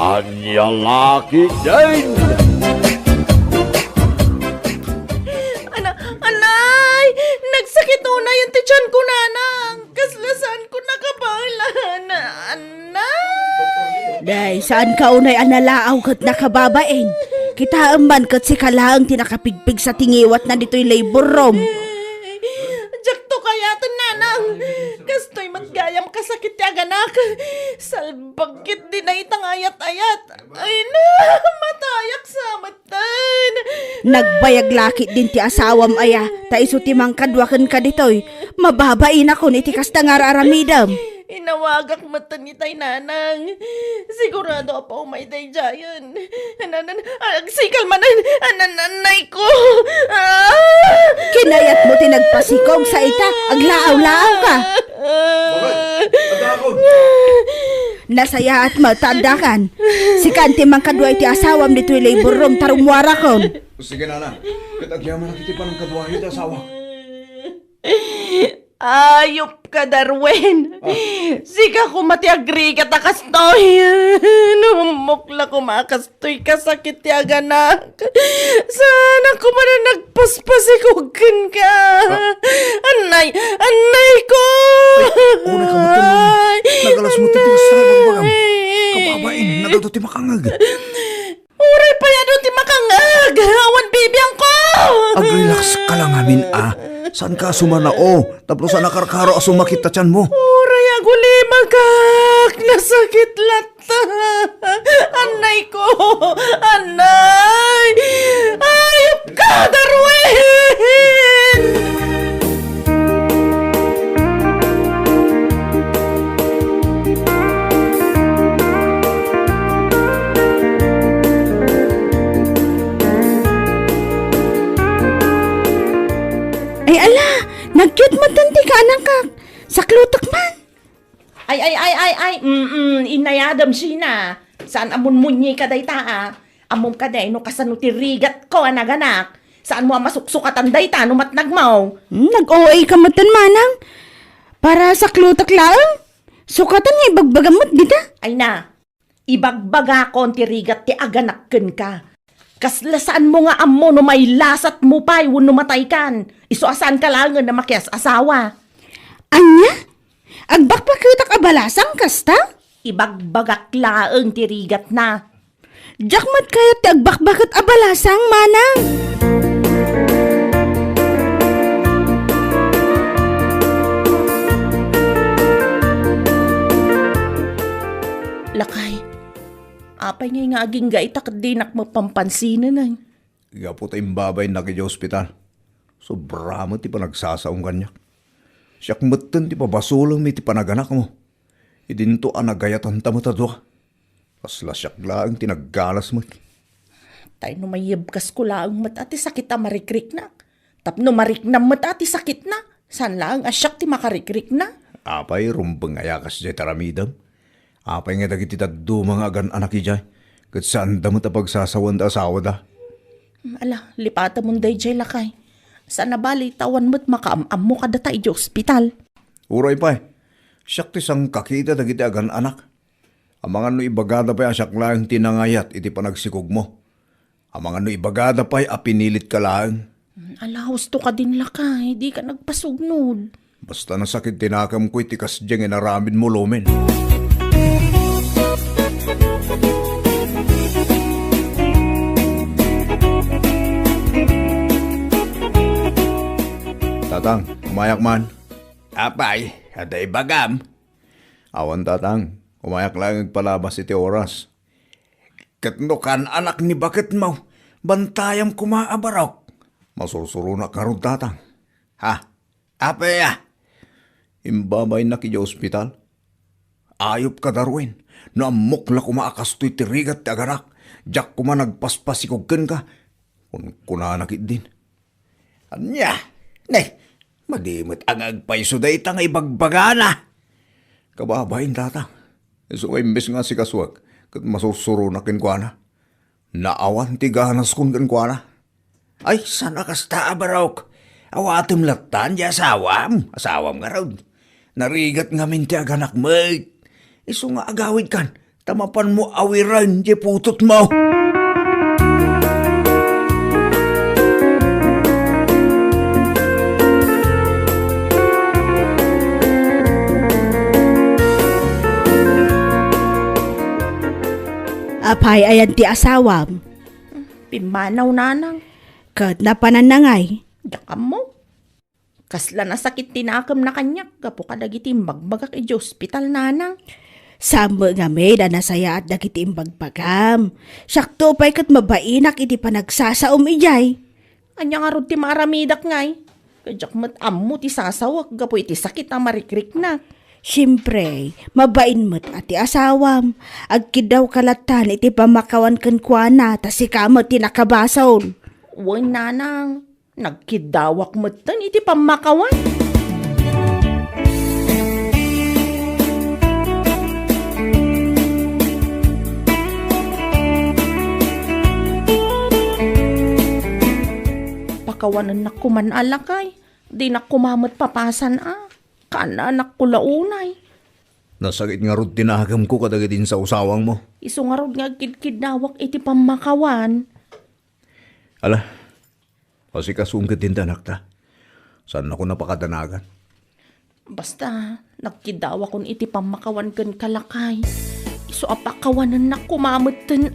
Anya laki din. Anay! Nagsakit una yung tiyan ko, nanang. Kaslasan ko nakabalan. Anay! Day, saan ka unay analaaw kat nakababain? Kita man kat si kalaang tinakapigpig sa tingiwat na dito'y labor room. Diyak to kaya to, nanang. Kastoy matgayam kasakit ya ganak. Salbagkit din na itang ayat-ayat. Ay na, matayak sa matan. Nagbayag lakit din ti asawam aya, ta iso ti mangkadwakan ka dito'y. Mababain ako ni ti kasta nga raramidam. Inawagak mata ni tay nanang. Sigurado pa umay day jayan. Sikal manan, ananay ko. Kinayat mo ti nagpasikog sa ita, aglaaw-laaw ka. Nasaya at matandakan. Si Kanti mangkadwa ti asawam dito'y labor room tarumwara kon. Sige nana, katagyaman na kiti pa ng kadwayo ta asawa. Ayop ka, Darwin. Sika ko matiagri ka takastoy. Numukla ko makastoy kasakit ya ganak. Sana ko man na nagpaspasikugin ka. Anay ko. Una ka matulong. Nagalas mo titi sa bagbagam. Kababain, nagatuti makangag. Uray pa yan doon ti makangag. Awan bibiyang ko. Ag-relax ka lang amin Saan ka sumanao? Tapos sa nakarkaro asumakit ta tiyan mo. Uray aguli magak. Nasakit lata. Anay ko. Anay. Ayop ka, Darwin. Ay ala, nag-cute mo tanti ka anak ka. Sa klutak man. Ay. Inayadam sina. Saan amon munyi ka day taa? Amom ka day no kasano tirigat ko anaganak. Saan mo masuksukatan day ta no matnagmaw? Nag-OA ka matan manang. Para sa klutak laang. Sukatan nga ibagbagamot dita. Ay na, ibagbaga ko ang tirigat ti aganakken ka. Kaslasaan mo nga amo no may lasat mo pa yun no matay kan. Isuasan ka lang na makias asawa. Anya? Agbakbakutak abalasang kasta? Ibagbagak laang tirigat na. Jakmat kayo ti agbakbakut abalasang manang. Lakay, apay nga aging gaitak di nakmapampansinan ay. Iya po tayong babay na kaya ospital. Sobra mo ti pa nagsasaong kanya. Siyak matan ti pa basulang mi ti panaganak mo. Idinto anagayatan tamatadwa. Kasla siyak lang tinaggalas mo. Tay no mayibkas ko laang matati sakit a marikrik na. Tapno mariknam matati sakit na. San laang asyak ti makarikrik na. Apay rumbang ayakas jay taramidam. Apay nga dagiti tagdo mga agan anak ijay. Kat saan damot a pagsasawan da asawa da. Ala, lipata mong day jay lakay. Saan nabali tawan mo't makaamam mo kada tayo di ospital. Uray pa siyak ti sang kakita dagiti agan anak. Ang mga no ibagada pa siyak lang tinangayat iti panagsikog mo. Ang mga no ibagada pa apinilit ka lang. Ala, husto ka din lakay. Di ka nagpasugnod. Basta nasakit tinakam ko iti kasdyang inaramin mo lumen. Tatang, umayak man. Apay, aday bagam. Awan tatang, umayak lang palabas iti oras. Katnukan anak ni bakit mo, bantayam kumaabarok. Masursuro na karon tatang. Ha? Apay Imbabay na kaya ospital. Ayop ka Darwin, no amok la kumaakastoy tirigat ti agarak. Diyak kuma nagpaspasikogken ka. Kung kunanakit din. Anya, madimot ang agpayso day tang ibagbagana. Kababain tatang. So imbes nga si kaswag, kat masusuro na kinkwana. Naawan ti ganas kun kinkwana. Ay, sana kasta abarok. Awatim latan di asawam. Asawam nga raw. Narigat nga min ti aganak mo. Iso nga agawid kan. Tamapan mo awiran, di putot mo. Apay ayan ti asawam. Pimanaw nanang. Kat napananangay. Yakam mo. Kasla na sakit tinakam na kanyak. Gapo ka dagiti magbagak iti hospital nanang. Sama nga may na nasaya at dagiti imbagbagam. Sakto pa'y kat mabainak iti panagsasaom ijay. Anya nga ron ti maramidak ngay. Kajak mat ammo ti sasawak. Gapo iti sakit ang marikrik na. Siyempre, mabain mo't ati asawam. Agkidaw kalatan iti pamakawan kan kuana ta si kamot ti nakabasaon. Uy nanang. Nagkidawak mo tan iti pamakawan. Pakawanan na kuman alakay. Di na kumamot papasan Kana anak ko launay. Nasakit nga ron tinahagam ko kadagidin sa usawang mo. Iso nga rod nga kidkidawak iti pamakawan. Ala, kasi kasungkit din tanak ta. Saan ako napakadanagan? Basta, nagkidawak kon iti pamakawan kan kalakay. Iso apakawanan na kumamot tan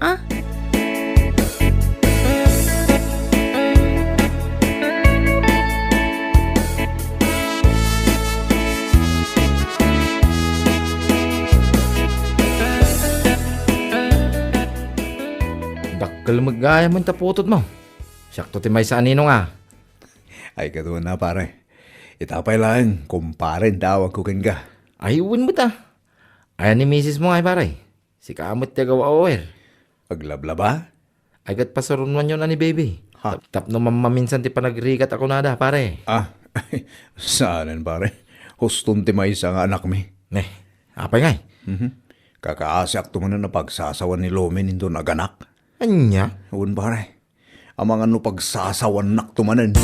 Dakkel magaya man taputot mo. Sakto ti may sa anino nga. Ay katuwa na pare. Itapay lang, kumparen tawag ko ken ka. Ayuwin mo ta. Ayan ni misis mo ay pare. Si kaamot ti gawa ower. Paglablaba? Agat pasarunwan yun ani baby. Ha? Tap no maminsan ti panagrigat ako nada pare. Ah, saanan pare? Huston ti may isa nga anak mi. Neh, apay ngay. Kakaasak to man na pagsasawan ni Lomen into naganak. Anya? Uwan pare. Ang mga no pagsasawan nak tumanan.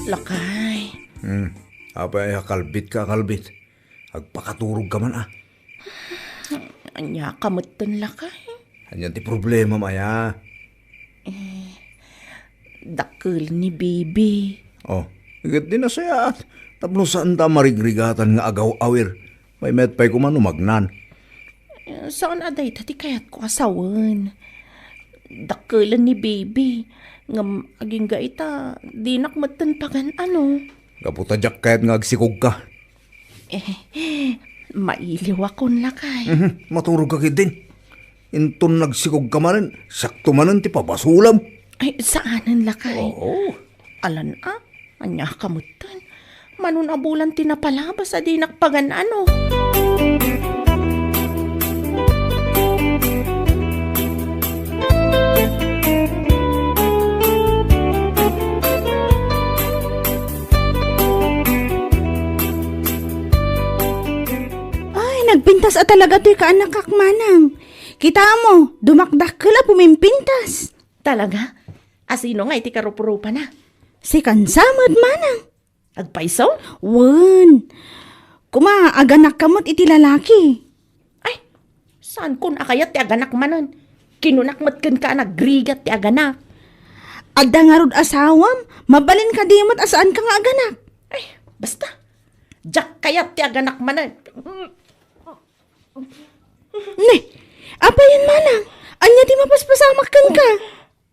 Lakay. Apay kalbit ka kalbit. Agpakaturog ka man ah. Anya kamutan lakay. Anyan ti problema maya. Dakil ni baby. Oh, higit din na saya. Tapno saan ta marigrigatan nga agaw-awir. May metpay ko man umagnan. Saan aday tati kayat ko asawan. Dakilan ni baby. Ngam aging gaita. Di nakmatan pagan ano. Kaputa jak kayat nga agsikog ka. Mailiw akon lakay. Maturog ka kit din. Inton nagsikog ka manin. Sakto manin ti pabasulam. Ay, saanan lakay? Oo. Alan anya kamutan. Manun abulan tinapalabas adi nakpagan ano. Ay, nagpintas at talaga to'y kaanak kakmanang. Kita mo, dumakdak ka la pumimpintas. Talaga? Asino nga iti karupurupa na? Si kansamad manang. Agpaisaw? Wan. Aganak kamot iti lalaki. Ay, saan kun akayat ti aganak manon? Kinunakmat kan ka nagrigat ti aganak. Adda nga rod asawam, mabalin ka dimot asaan ka nga aganak. Ay, basta. Jak kayat ti aganak manon. Ne, apa yan manang? Anya di mapaspasamakan ka.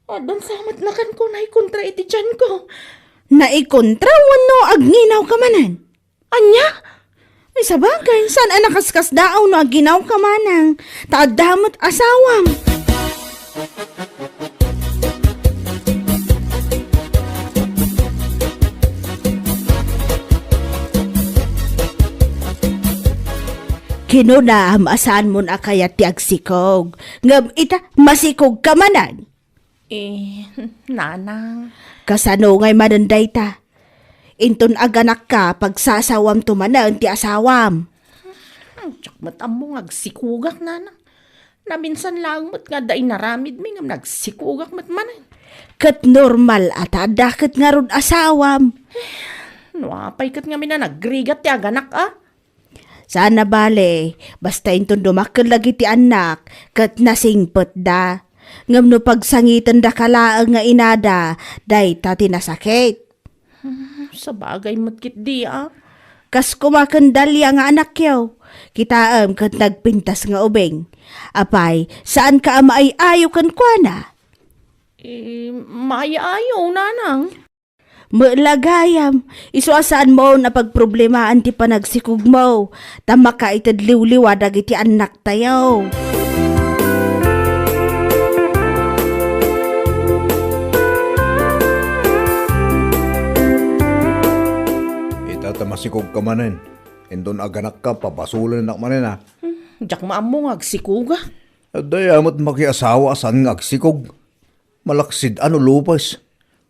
Adon samat na kan ko na ikontra iti tiyan ko. Naikontra wano agnginaw ka manan. Anya? Ay sabagay, saan ang nakaskas daaw no aginaw ka manang? Taadamot asawam. Kinunam asan mo na kaya ti agsikog. Ngam ita masikog ka manan. Nanang. Kasano ngay mananday ta. Inton aganak ka pagsasawam tumanan ti asawam. Tsak matam mo agsikugak nanang. Naminsan lang mo't nga daing naramid mi nga nagsikugak mat manan. Kat normal at adakit nga ron asawam. Nuapay kat nga minanagrigat ti aganak Sana bale, basta intun dumakil lagi ti anak, kat nasingpet da. Ngam no pagsangitan da kalaang nga inada, day tati nasakit. Sa bagay matkit di Kas kumakandalya nga anak yaw. Kitaam kat nagpintas nga ubeng. Apay, saan ka ama ay ayo kan kuana? Maayaw nanang. Malagayam, isuasaan mo na pagproblemahan ti panagsikog mo. Tama ka itadliw-liwa dagiti anak tayo. Itamasikog ka manin. Indon aganak ka, papasulan na manin ha. Diyak maamo nga agsikuga. Aday amot makiasawa saan nga agsikog. Malaksid ano lupas.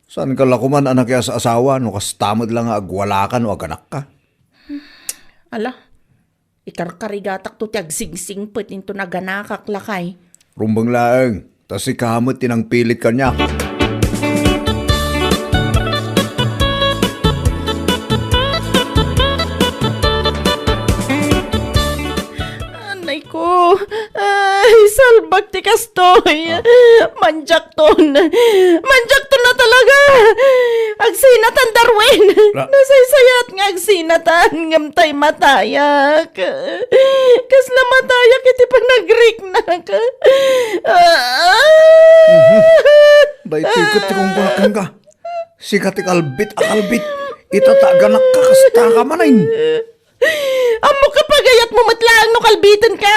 Saan ka lakuman anak ya sa asawa no kastamad lang nga agwala ka no aganak ka. Ala, ikarkarigatak to ti agsingsing pet into naganakak lakay. Rumbang laeng, tas si kamot tinangpilit ka niya. Anay ko, ay salbag ti kastoy. Manjak ton na talaga. Agsinatan Darwin. Nasaysayat nga agsinatan ngamtay matayak. Kasla matayak iti panagrik na ka. Day tikot ti kong kulakang ka. Sikat ti kalbit akalbit. Itataaganak ka kasta ka manayin. Amo ka pagayat mo matlaang no kalbitan ka.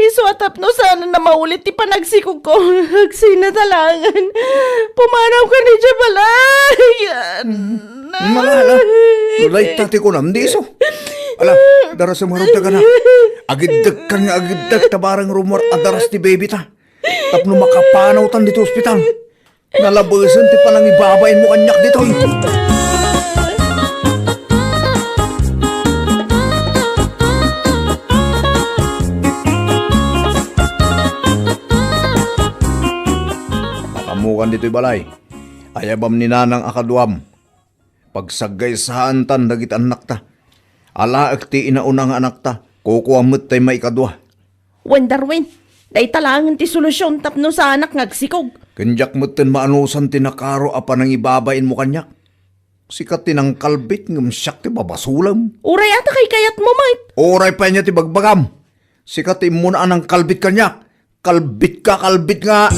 Iso atap no sana na maulit ti panagsikog ko. Agsinatalangan. Pumanaw ka ni Jabalay. Malala. Tulay tati ko namdi iso. Ala, daras sa marunta ka na. Agiddag ka nga agiddag tabarang rumor adaras ti baby ta. Tapno makapanaw tan dito ospital. Nalabasan ti panang ibabain mo kanyak dito. Makamukan dito'y balay. Ayabam ni nanang akaduam. Pagsagay sa hantan dagit anak ta. Ala akti inaunang anak ta. Kukuamot tay may kadwa. Wen Darwin, day talangan ti solusyon tapno sa anak ngagsikog. Kanyak moten maanusan tinakaro apa nang ibabain mo kanyak. Sikat tinang kalbit ngam siyak ti babasulam. Uray ata kay kayat mo, mate. Oray pa niya ti bagbagam. Sikat ti muna anang kalbit kanyak. Kalbit ka, kalbit nga.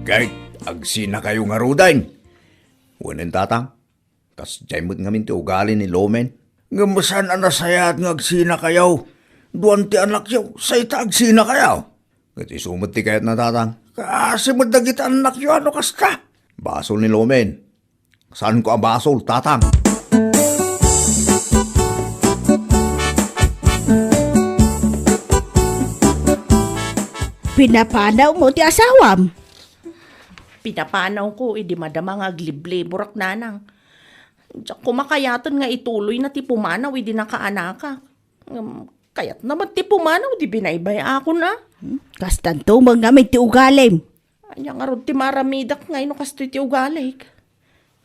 Kahit agsina kayo nga rudain. Wanin tatang, kas jaymot ngamin ti ugali ni Lomen. Ngamasan anasayat nga agsina kayaw. Duwan ti anak yaw, say ta agsina kayaw. Kati sumot ti kayat na tatang. Kasi madagit anak yaw, ano kas ka? Basol ni Lomen. Saan ko ang basol, tatang? Pinapanaw mo ti asawam. Pinapanaw ko, di madama nga aglible, burak nanang. Diyak kumakayatan nga ituloy na ti pumanaw, di nakaanaka. Kayat naman ti pumanaw, di binaybay ako na. Kastanto mga may ti ugalim. Anya nga ron ti maramidak nga ino kastoy ti ugalik.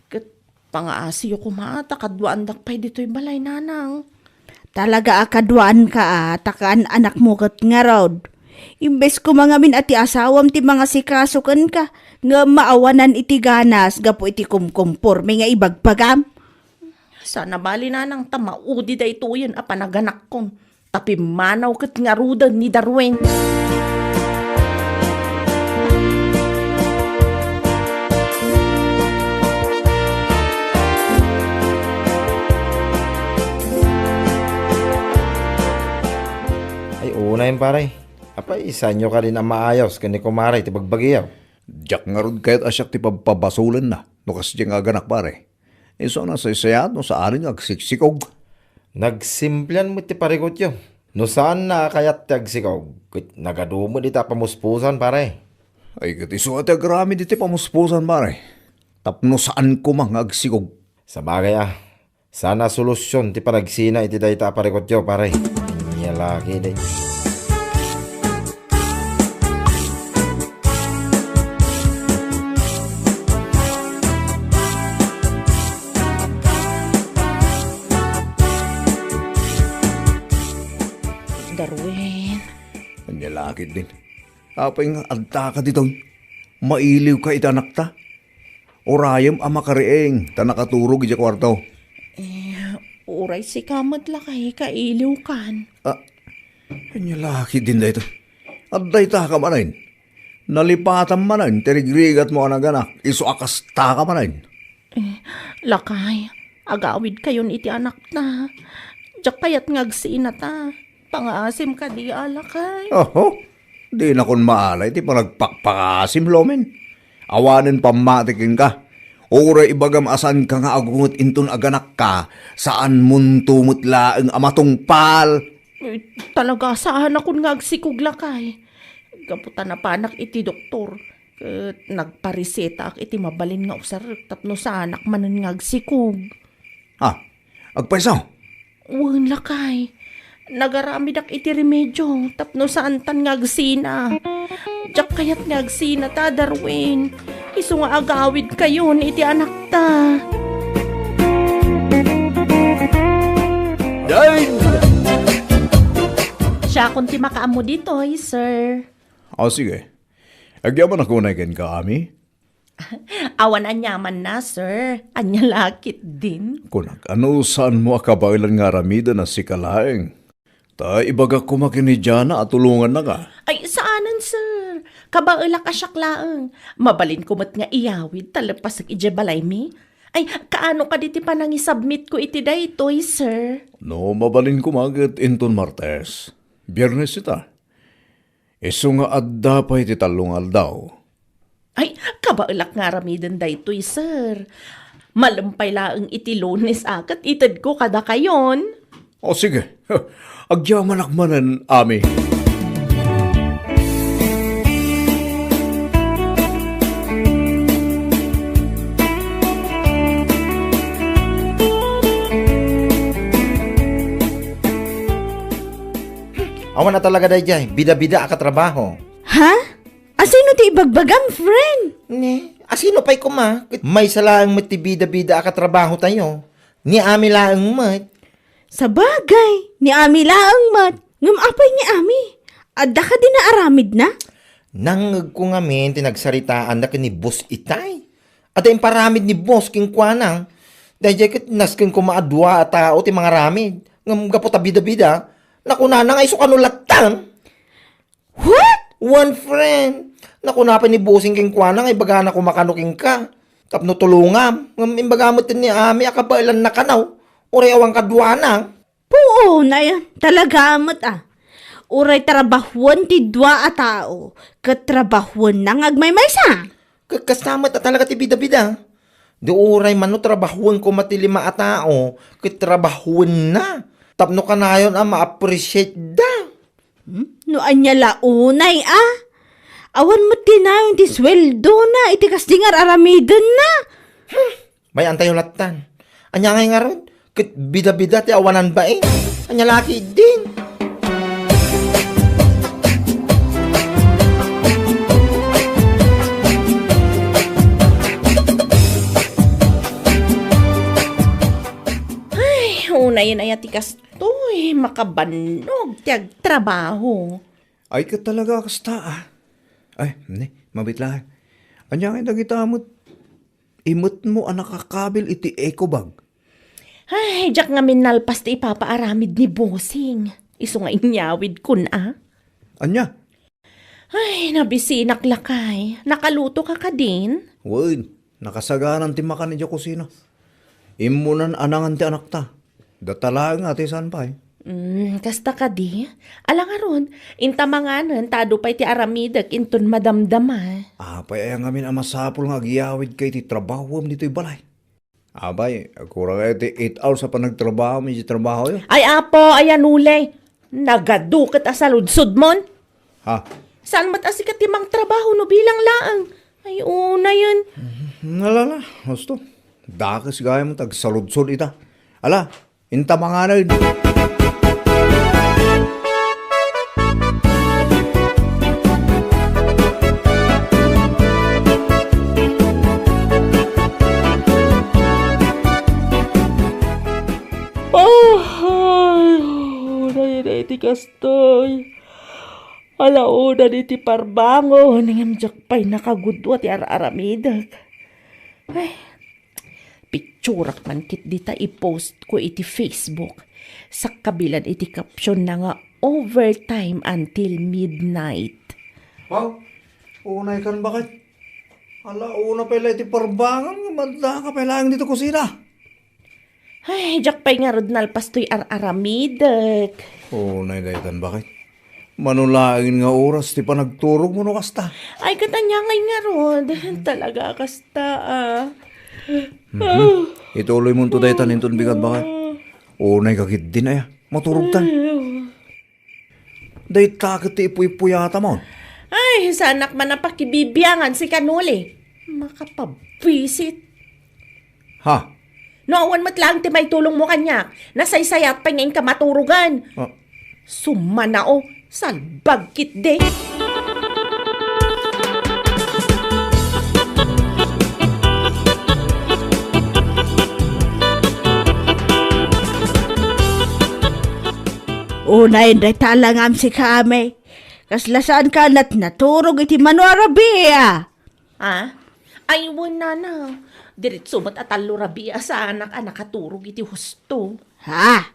Kat pangaasiyo kumata, kadwaandak pa'y dito'y balay nanang. Talaga akadwaan ka takaan anak mo kat nga rod. Imbes ko mga min ati asawam ti mga sikasukan ka, nga maawanan iti ganas, gapo iti kumkumpurme nga ibagpagam. Sana bali nanang tamaudi da ito yan a panaganak kon. Tapi manaw kat nga rudan ni Darwin. Ay, una yun paray. Apay, isa nyo ka rin ang maayos kani kumaray, ti bagbagiyaw. Diyak nga ron kahit asyak ti pabasulan na. No kasi nga ganak pare. Iso na sa isayat no sa aring agsiksikog. Nagsimplian mo ti parigot yun. No saan na kayat ti agsikog? Nagadumo di ta pamuspusan paray. Ay kati so ati agrami diti pamuspusan pare. Tapno saan ko mang agsikog. Sa bagay Sana solusyon ti panagsina iti dayta parikot yo pare. Anya laki day. Darwin. Anya lakit din. Apay nga adta ka dito. Mailiw ka itanak ta. Orayam ang makarieng ta nakaturog iti kwarto. Uray si kamad lakay kailiw kan. Anya lakit din dito. Adday ta ka manayin. Nalipatan manayin. Tirigrigat mo anak-anak. Iso akasta ka manayin. Lakay, agawid kayon iti anak na. Diyak kayat ngagsiina ta. Pangaasim ka di alakay. Oho, di na kun maalay, ti palagpakpakasim lomen. Awanin pamatikin ka. Ura ibagam asan ka nga agungot inton aganak ka, saan muntumot laeng amatungpal. Talaga saan akong ngagsikog lakay. Gaputan na panak iti doktor. Ket nagpariseta ak iti mabalin nga usar tapno sa anak manen ngagsikog. Ha, agpaisaw. Wan lakay. Nagaramid ak iti remedyo tapno saan tan ngagsina. Diyak kayat ngagsina ta Darwin. Isu nga agawid kayon iti anak ta. Dain! Siya kung ti makaamo dito, sir. O sige, agyaman ako na ken ka, ami. Awan anyaman na, sir. Anya lakit din. Kunag ano saan mo akabailan nga ramida na si kalaeng. Ta ibaga kumakinidya na at tulungan na ka. Ay, saanan, sir? Kabaila ka syaklaang. Mabalin ko mat nga iyawid, talapas ag ijabalay mi. Ay, kaano ka diti pa nang isubmit ko iti daytoy, sir? No, mabalin kumagat inton Martes. Biyernes ita. Isu nga adda pa iti talungal daw. Ay, kabailak nga ramidan daytoy, sir. Malampay laang iti Lunes akat itad ko kada kayon. O sige, agyaman akmanan, ami. Awan na talaga day jay, bida-bida ka trabaho. Ha? Asino ti ibagbagang friend? Ne, asino pa'y kuma? May salaang mat ti bida-bida ka trabaho tayo. Ni ami laang mat. Sa bagay, ni Ami laang mat. Ngam apay ni Ami. Adda ka din na aramid na? Nangag ko nga men, tinagsaritaan na ni boss itay. At yung paramid ni boss king kwanang. Dahil kat naskin ko maadwa at tao ti mga ramid. Ngam gapo ta bida-bida. Nakuna na nga iso kanulatan. What? One friend. Nakuna pa ni bossing king kwanang ay baga na kumakanuking ka. Tapno tulungam. Ngam imbagamot ni ami akabailan na kanaw. Uray awang kadwa na. Puo na yan. Talaga amat ah. Uray trabahuan ti dwa a tao. Katrabahuan na ngagmay sa. Kasama ta talaga ti bida-bida. Di uray man no trabahuan ko matilima a tao. Kitrabahuan na. Tapno ka na yun ma-appreciate da. No anya launay ah. Awan mo tinayon ti sweldo na. Iti kasdingar aramidon na. May antay yung latan. Anya ngay nga ron. Kit bida-bida ti awanan ba eh. Anya laki din. Unay na yatikas to'y makabanog tiag trabaho. Ay ka talaga kasta ah. Ay, ne, mabitla. Anya nga nagitamot. Imot mo ang nakakabil iti eco bag. Ay, jak nga minalpas ti ipapaaramid ni bossing. Iso nga inyawid ko na. Anya? Ay, nabisinak lakay. Nakaluto ka ka din? Wait, nakasaganan ti makan ni kusina. Imunan anangan ti anak ta. Datala nga ti saan pa eh. Kasta ka di? Alang aron, intamanganan, tado pa'y ti aramidag, inton madamdama. Apay ay ngamin ang masapul nga agiyawid kay ti trabaho mo dito'y balay. Abay, kurang ay ti 8 hours sa panagtrabaho mo di trabaho yun. Ay apo, ayan ulay. Nagadukat asaludsod mon. Ha? Saan matasikat timang trabaho no bilang laang? Ay una yun. Nalala, gusto. Dakas gaya mo tag saludsod ita. Ala, inta mga rin. Ay, na iti kastoy. Alauna ni ti parbangon. Nangamjak pa'y nakagudwa ti araramidag. Ay, picturak man kit dita i-post ko iti Facebook. Sa kabilan iti caption na nga overtime until midnight. Wow, unay kan bakit? Ala, una pala iti parbangan, manda ka pala dito kusina. Ay, jak pa'y nga rod nalpastoy araramidag. Unay daytan bakit? Manulain nga oras, ti pa nagturog mo no kasta. Ay, katanya nga rod. Talaga kasta Ituloy mo to daytan inton bigat bakit? Unay kakit din ay, maturog tan. Day takit ti ipuy-puyata mo. Ay, sa anak man na pakibibiyangan si Kanuli. Makapabisit. Ha? Noon mat lang ti may tulong mo kanya. Nasaysayat pa ngayon ka maturugan. Ah, Sumanao, salbag kit de. Unay day talangam si kami. Kaslasaan ka na't naturog iti manuarabia. Ha? Ay, wala na. Diretso mat atalo rabia sa anak katurog iti husto. Ha?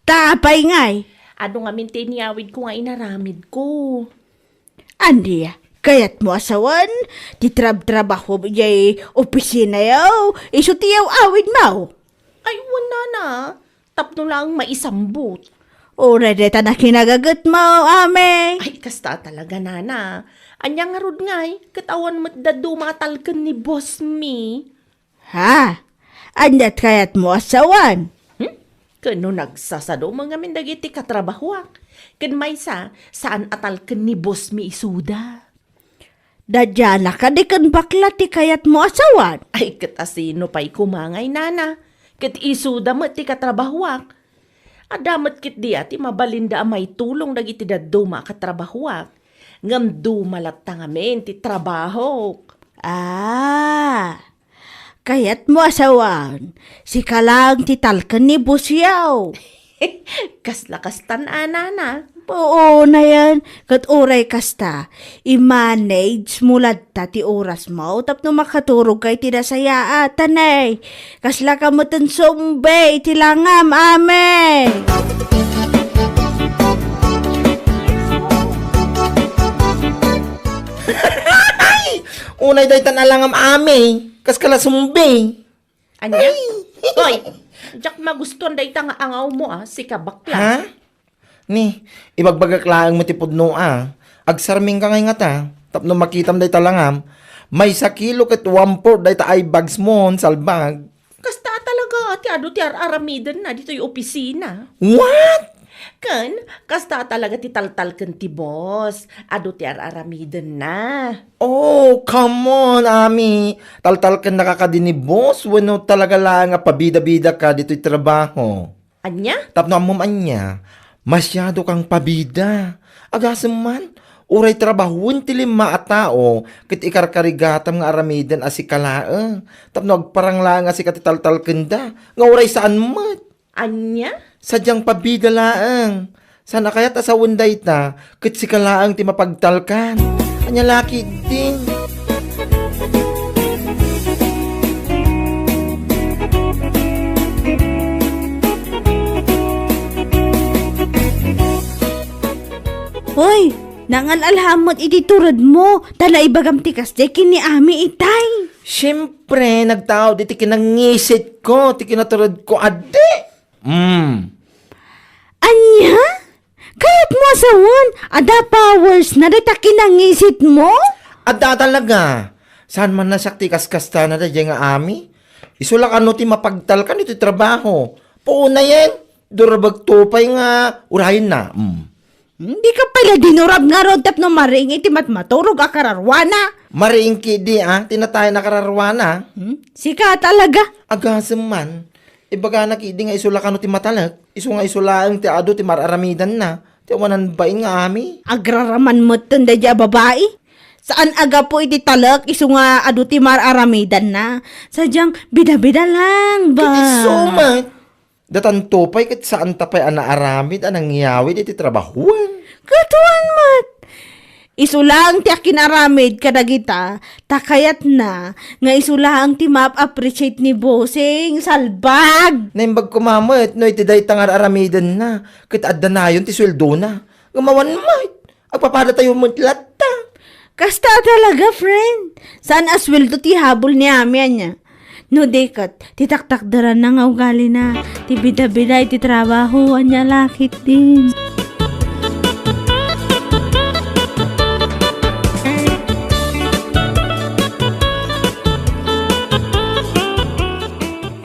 Tapay ngay. Ano nga mintiniyawid ko nga inaramid ko. Andiya, kayat mo asawan, titrab-trabaho mo jay opisina yaw, iso tiyaw awid mo. Ay, wala na. Tapno lang maisambot. Ura deta na kinagagat mo, ame. Ay, kasta talaga, nana. Anya nga rod ngay, katawan mo't dadu matalkan ni boss me. Ha? Andat kayat mo asawan. Kano nagsasado mga mindagiti katrabahuak. Kan may saan atalkan ni boss me isuda. Dadyana ka di kan bakla ti kayat mo asawan. Ay, katasino pa'y kumangay, nana. Kat isuda mo ti katrabahuak. Adamat kit di ati mabalinda may tulong dagiti daduma katrabahuak. Ngam dumalat tangamen ti trabaho. Ah, kayat mo asawan. Si kalang ti talkan ni busyaw. Kasla-kastan, nana. Oo na yan. Kat oray kasta, i-manage mulad ta ti oras mo tapno makaturog kay tinasayaatan eh. Kasla ka mo tan sumbe, tilangam ame. Unay day tanalangam ame. Kas kala sumbe. Anya? Hoy, jak magustuhan day nga angaw mo si kabakla. Ha? Ni, ibagbagaklaan mo ti pudno Agsarming ka ngay nga ta. Tapno makitam day talangam. May 1 kilo ket 1/4 day ta ay bags mo salbag. Kasta talaga, ti ado ti aramidan na dito yung opisina. What? Kan, kasta talaga ti taltal kan ti boss. Ado ti aramidan na. Oh, come on, Ami. Taltal ka nakakadini boss. Wano talaga lang nga pabida-bida ka dito'y trabaho. Anya? Tapno mo anya, masyado kang pabida. Agasam man, uray trabahon ti 5 a tao, kit ikarkarigatam nga aramidan asi kalaa. Tapno agparang lang asi katitaltal kenda, nga uray saan mat. Anya? Sadyang pabida laang. Sana kaya't asawon day ta, kit si kalaang ti mapagtalkan. Anya laki din. Hoy, nangalalhamot iti turad mo, tala ibagam tikas de kini ami itay. Siyempre, nagtao di ti kinangisit ko, ti kinaturod ko ade. Anya? Kayat mo asawan, ada powers na dita kinangisit mo? Adda talaga. Saan man nasakti kaskasta na da nga ami? Isulak ano ti mapagtalkan iti trabaho. Puuna yan. Durabag tupay nga urahin na. Hindi ka pala dinurab nga ron tapno maring iti matmaturog akararwana. Mariingki di tinatay na kararwana. Sika talaga. Agasam man. Ibaga nakidi nga isula kano ti matalag. Isu nga isulaang ti ado ti mararamidan na. Ti wanan bain nga ami. Agraraman mo tanda dya babae. Saan aga po iti talak isu nga adu ti mararamidan na. Sadyang bida-bida lang ba? Kiti sumat. Datan topay kat saan tapay anaaramid anang ngiyawid iti trabahuan. Katuan mat. Isu lang ti akinaramid kadagita, takayat na, nga isu lang ti map-appreciate ni Bossing, salbag! Naimbag kumamot, no iti day tangar aramidan na. Kat adda na yun ti sweldo na. Gumawan mat. Agpapada tayo mutlat ta. Kasta talaga, friend. Saan asweldo ti habol ni Amia niya? No, dekat, titaktakdaran na nga ugali na. Ti bida-bida iti trabaho, anya lakit din.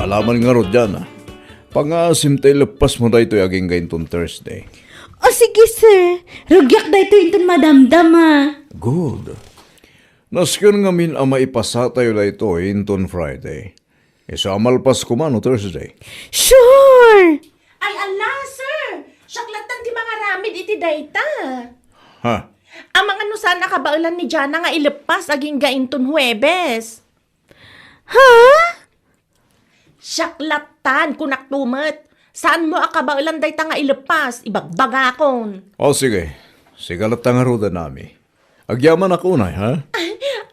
Alaman nga rod dyan, Pangasim tayo lepas mo da ito aging gayintong Thursday. O sige, sir. Rugyak da ito yung madamdam, Good. Naskyon nga min ama ipasa tayo da ito inton Friday. Isamal pas kumano Thursday. Sure! Ay, ala, sir! Saklatan ti mga ramid iti dayta. Ha? Ang mga nusan nakabaulan ni Jana nga ilepas aging gainton Huwebes. Ha? Saklatan kunak tumet. Saan mo akabaulan dayta nga ilepas? Ibagbagakon. O sige. Sigalat nga roda nami. Agyaman ako na, ha?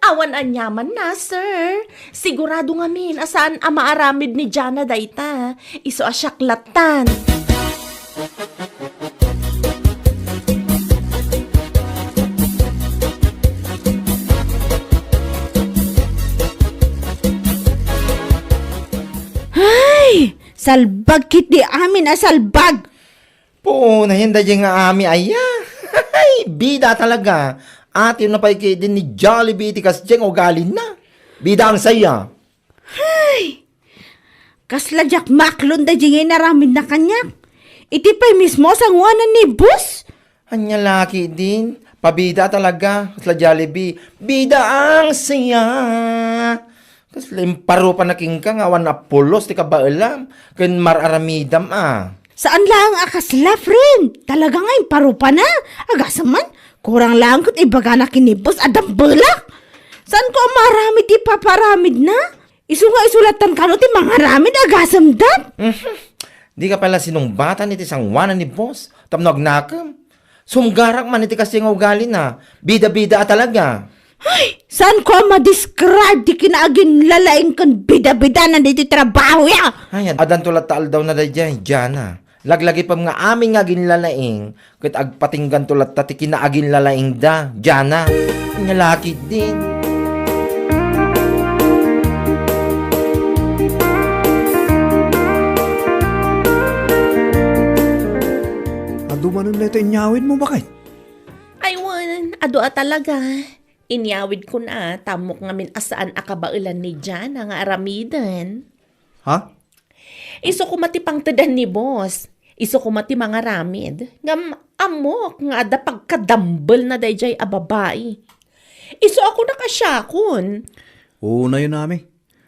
Awan anyaman na, sir. Sigurado nga min, asaan ang maaramid ni Jana dayta. Iso asyaklatan. Ay! Salbag kit di amin salbag! Po, nahinda dyan nga ami aya. Ay, bida talaga. At yun na pa din ni Jollibee ti kasdyang ugalin na. Bida ang saya. Kasla jak maklon da jingay naramid na kanyak. Iti pa'y mismo sa nguanan ni Bus. Anya laki din. Pabida talaga. Kasla Jollibee. Bida ang saya. Kasla imparo pa naking ka nga wan apulos ti kabailam. Ken mararamidam Saan lang akasla, friend? Talaga nga parupa na. Agasaman, kurang lang kut ibaga na kinibos adam belak. Saan ko marami ti paparamid na? Isu nga isulatan ka no ti mga ramid agasam dat. Di ka pala sinumbatan iti sangwanan ni boss. Tamnog nakam. Sumgarak man iti kasi nga ugali na. Bida-bida talaga. Ay, saan ko ma-describe di kinaagin lalaing kan bida-bida na dito trabaho ya? Ay, adan tulat taal daw na dyan, Jana. Laglagi pa mga aming nga ginlalaing, kat agpatinggan tulat ta ti kinaagin lalaing da, Jana. Nalaki din. Ado manon na ito inyawin mo bakit? Ay, wan, ado talaga. Inyawid ko na, tamok ngamin asaan akabaulan ni Jana nga aramidan. Ha? Iso ko matipang tadan ni boss. Iso ko mati mga ramid. Ngam amok nga ada pagkadambal na dayjay a babae. Iso ako nakasyakon. Oo na yun namin.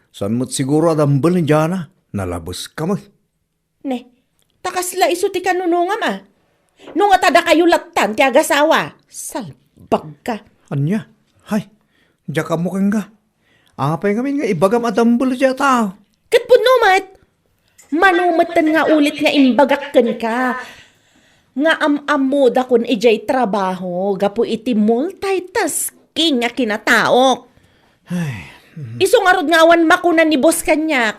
San mo't siguro adambal ni Jana? Nalabos ka mo. Ne, takasla iso ti kanunungam Nung atada kayo latan ti agasawa. Salbag ka. Anya? Hay, diya ka mo kang ga. Apay kami nga ibagam adambal siya tao. Kat punumat. Manumatan nga ulit nga imbagakkan ka. Nga am-amuda kun ijay trabaho. Gapo iti multitasking nga kinataok. Iso nga rod nga awan makunan ni boss kanyak.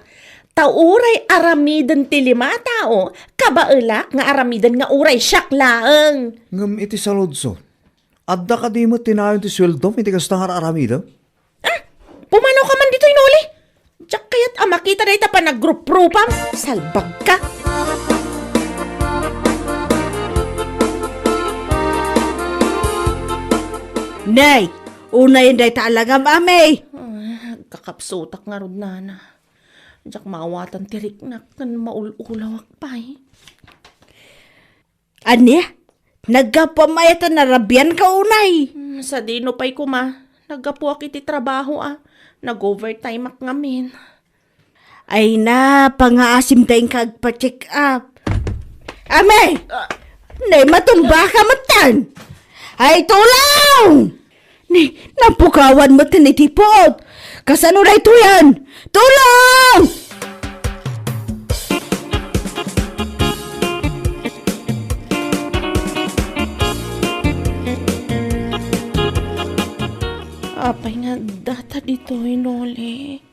Tauray aramidan ti lima tao. Kabaelak nga aramidan nga uray syaklaang. Ngam iti salodso. Adda ka di mo tinayon ti sweldo, iti kastangar aramida. Pumanaw ka man dito inuli. Diyak kaya't makita na ita pa nag-group-grupam. Salbag ka. Nay, una yun day talaga, mami. Kakapsutak nga rod nana. Diyak maawatan tirik na kan maululawak pa Anya, nagkapamayatan na rabyan ka unay. Sa dino pa'y kuma. Nagapuak iti trabaho Nag-overtime ak ngamin. Ay na, pangaasim tayong kagpa-check up. Ame! Nay, matumba ka matan! Ay, tulong! Ni, napukawan mo tinitipot! Kasano na ito yan? Tulong! Apay nga data dito, Noli.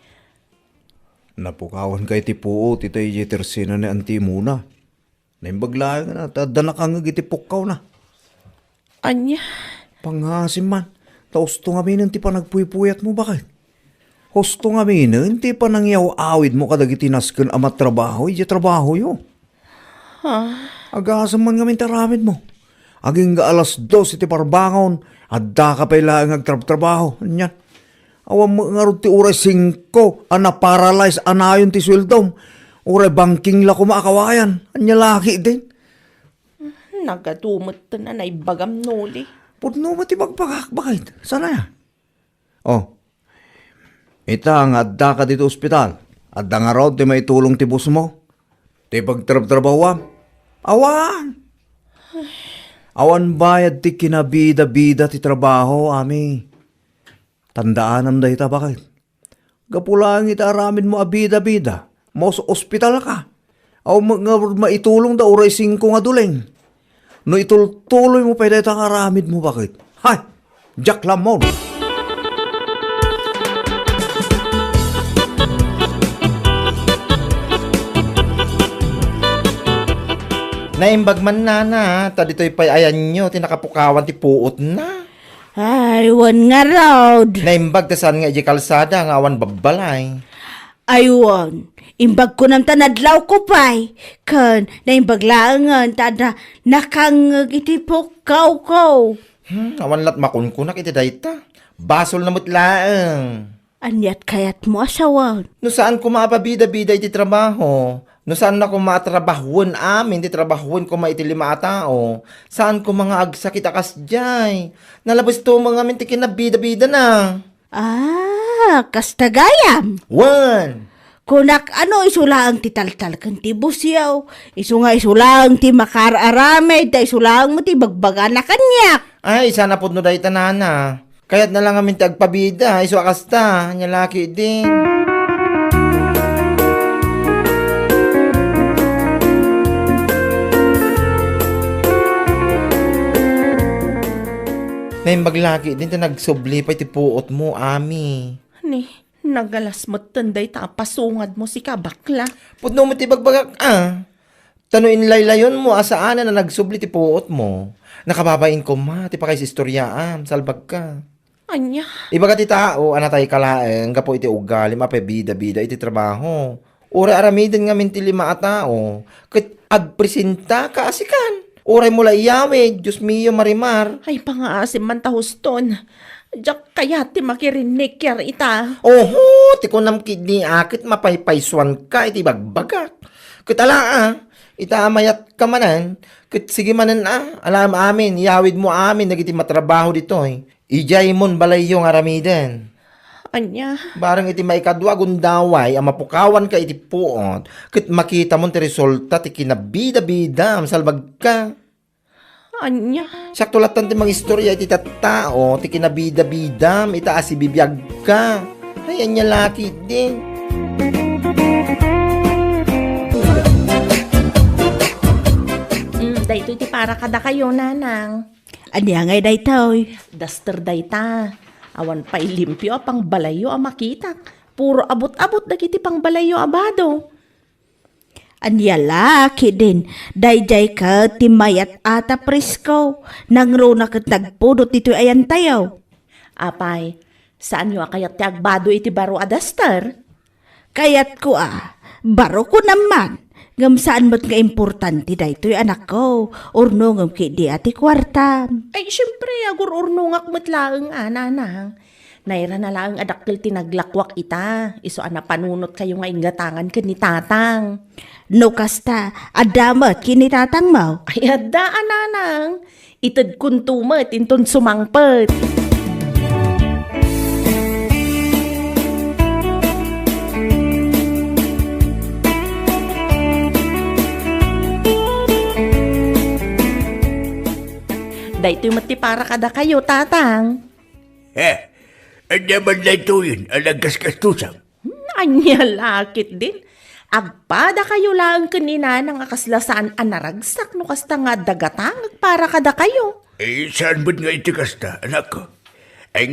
Napukawan kay ti puot, itay jetersina ni anti muna. Naimbaglaan na, tadana ka nga gitipukaw na. Anya? Panghasim man, tausto nga minan ti panagpuypuyat mo bakit? Husto nga minan, ti panangyaw-awid mo kadagiti nasken amat trabaho, iti trabaho yo. Agasam man nga taramid mo. Aging ga alas 2 iti parbangon, adda ka pa ilang agtrabaho. Anyan. Awam mo nga rin ti uray 5, ana-paralyze, anayon ti sweldom. Uray banking la kumakawayan. Anya laki din. Nagadumot na naibagam, Noli. Pudno mo ti magpagak, bakit? Sana ya? Oh, ita nga adda ka dito ospital. Adda nga raw ti maitulong ti bus mo. Ti pagtrab-trabawam. Awan! Awan bayad ti kinabida-bida ti trabaho, ami. Tandaan da ita, bakit? Gapulang ita aramin mo abida-bida. Mo sa ospital ka. Aw nga maitulong da uray 5 nga duleng. No itultuloy mo pa ita aramid mo, bakit? Hay! Jack Lamon! Naimbag man na, ta dito'y pay ayan nyo, tinakapukawan ti puot na. Ay, wan nga raod. Naimbag ta saan nga iji kalsada, nga awan babalay. Aywan, imbag ko ng tanadlaw ko pa'y. Kan, naimbag laangan, tada nakangag itipukaw ko. Awan lat makunkunak iti dayta. Basol na mutlaang. Anyat kayat mo asawan. No saan ko maapabida-bida iti trabaho? No saan na ko matrabahon amin, ti trabahon ko maiti 5 tao? Saan ko mga agsakit akas jay? Nalabas to mga min ti kinabida-bida na. Ah, kastagayam. One! Kunak ano isulang ti taltal kan ti busyaw. Isu nga isulang ti makararame, da isulang mo ti bagbaga na kanyak. Ay, sana po no dahi tanana. Kaya't na lang amin ti agpabida, iso akasta, nyalaki din. Naimaglaki din ti nagsubli pa iti puot mo, ami. Ni, nagalas mo tanday tapasungad mo si kabakla. Pudno mo ti bagbagak, Tanuin laylayon mo, asaan na nagsubli ti puot mo. Nakababain ko ma, ti pa kay istoryaan, salbag ka. Anya? Ibaga ti tao, anatay kalaeng, gapo iti ugali, mapebida-bida iti trabaho. Ura aramidin nga min ti 5 tao, kat agpresenta ka asikan. Uray mula iyawe, Diyos mio marimar. Ay, pangaasim man tahuston. Diyak kaya ti makirinig yar ita. Oho, ti ko nam kidni akit mapaypayswan ka iti bagbagak. Katala ita amayat ka manan, kat sige manan alam amin, iyawid mo amin, nagiti matrabaho dito Ijay mon balay yung aramiden. Anya? Barang iti maikadwa gundaway, ang mapukawan ka iti puot, kat makita mon ti resulta ti kinabida-bida, salbag ka. Anya? Sakto latan ti mga istorya iti tattao, ti kinabida-bidam, itaas ibibiyag ka. Ay, anya laki din. Dayto iti para kada kayo, nanang. Anya ngay daytoy. Duster dayta. Awan pa'y limpyo apang balayo a makita. Puro abot-abot dagiti pang balayo abado. Anya laki din. Dayjay ka timayat ata presko. Nangro na kat nagpudot dito ayan tayo. Apay, saan nyo kayat ti agbado iti baro a duster? Kayat ko baro ko naman. Ngam saan mo't nga importante daytoy anak ko. Urno ngam kidi ati kwarta. Ay, syempre, agur-urnungak mo't laeng nanang. Naira na laeng adakkel tinaglakwak ita. Iso ana panunot kayo nga ingatangan ken ni tatang. No kasta, adamat kinitatang mo. Ay, adda nanang. Ited kuntumet inton sumangpet. Dahito mati para kada kayo, tatang. Anya man na ito yun, alang kaskastusang. Anya lakit din. Agpada kayo lang kanina ng akaslasan anaragsak no kasta nga dagatang para kada kayo. Saan ba't nga iti kasta, anak ko? Ay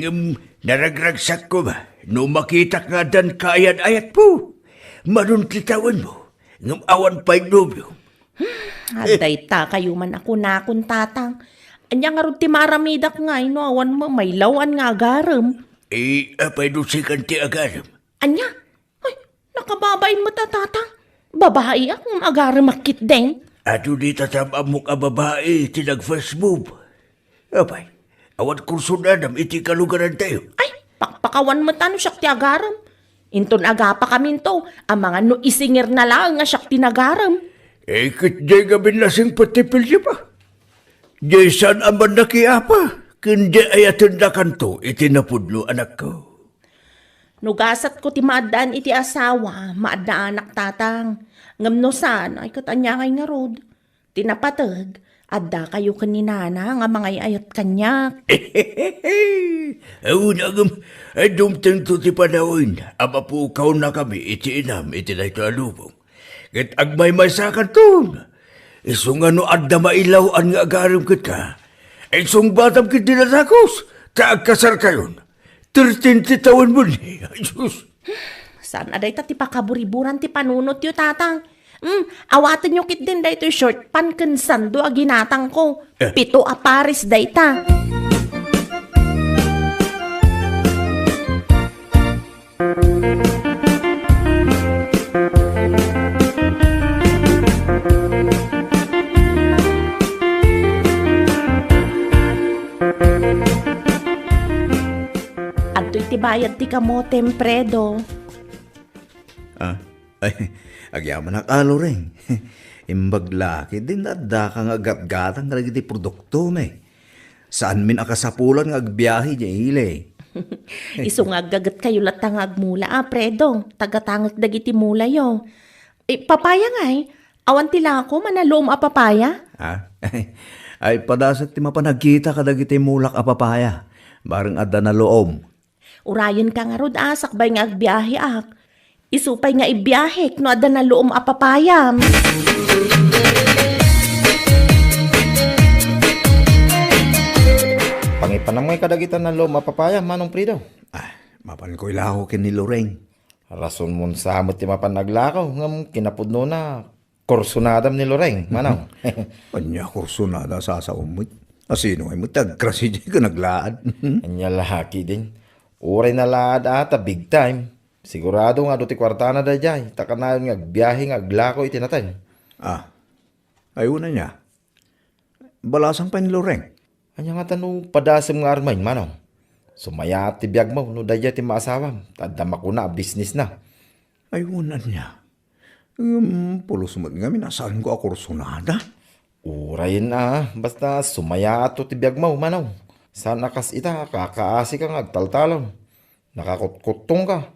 naragragsak ko ba? No makita nga dan kaayat-ayat po. Manuntitawan mo. Ngam awan pa'y nobyo. Aday ta kayo man ako na akong tatang. Anya nga rin ti maramidak nga no awan mo may lawan nga agaram. Apay nusikan ti agaram. Anya? Ay, nakababain mo ta tatang. Babae akong agaram makit din. Ato di tatamamok a babae ti nag-first move. Apay, awan kurso na nam iti kalugaran tayo. Ay, pakpakawan mo ta no siyak ti agaram. Inton aga pa kami to, ang mga no isingir na lang nga siyak ti nagaram. Kit di gabi lasing patipil siya pa. Di saan aman nakiapa. Kundi ayatun na kanto, itinapudlo anak ko. Nugasat ko ti maadaan iti asawa, maadaan anak tatang. Ngam no saan, ay katanya kay nga rod. Tinapatag, adda kayo kaninana nga mga ayat kanyak. Awun agam, dumtang to ti panawin. Amapukaw na kami, iti inam, iti na ito alubong. Kat agmay masakan to. Isong ano adda mailaw ang agaram kita. Isong batam kit dinatakos. Taag kasar kayon. 13 taon mo ni. Ayos. Saan aday ta ti pakaburiburan ti panunot yo tatang. Awatan nyo kit din da ito short pan kansando a ginatang ko. 7 a paris da ita. Ti bayad ti kamo tempredo. Ay, agyaman na kalo rin. Imbaglaki din adda kang agat-gatang nga iti produkto me. Saan min akasapulan nga agbiyahe di ile. Iso nga gagat kayo latang agmula predo. Tagatangag dagiti mula yo. Papaya nga awan tila ako manalom a papaya. Ay padasat ti mapanagkita kadagiti mulak a papaya. Bareng adda na loom. Urayan ka nga rod sakbay nga agbiyahe ak. Isupay nga ibiyahe no ada na loom a papayam. Pangipanamay kadagitan na lo mapapaya, Manong Prido. Mapan ko ilaho kin ni Loreng. Rason mo sa amot ti mapannaglakaw, ngam kinapudno na kursunadam ni Loreng, Manong. Anya kurso na da sa umot. Asino ay mo tagkrasi di ka naglaad. Anya lahaki din. Uray na laad ata, big time. Sigurado nga do ti kwartana da jay. Takanayon nga biyahe nga aglako itinatay. Ayaw na niya. Balasang pa ni Loreng. Anya nga tanong padasam nga armay, Manong. Sumaya ti biyag mo, no daya ti maasawam. Tadama ko na, business na. Ayaw na niya. Pulos mo nga minasaan ko ako kursunada. Uray na, basta sumaya ato ti biyag mo, Manong. Saan nakas ita, kakaasi kang agtaltalon. Nakakutkutong ka.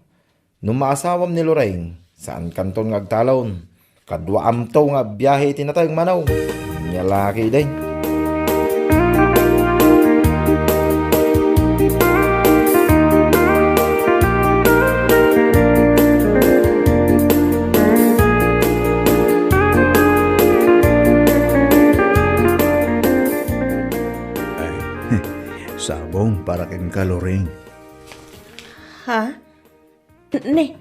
Nung maasawam ni Loreng, saan kanton nga agtalon. Kadwa amto nga biyahe itinatay Manaw. Nyalaki din. Sabong para kin Loreng. Ha? Ne,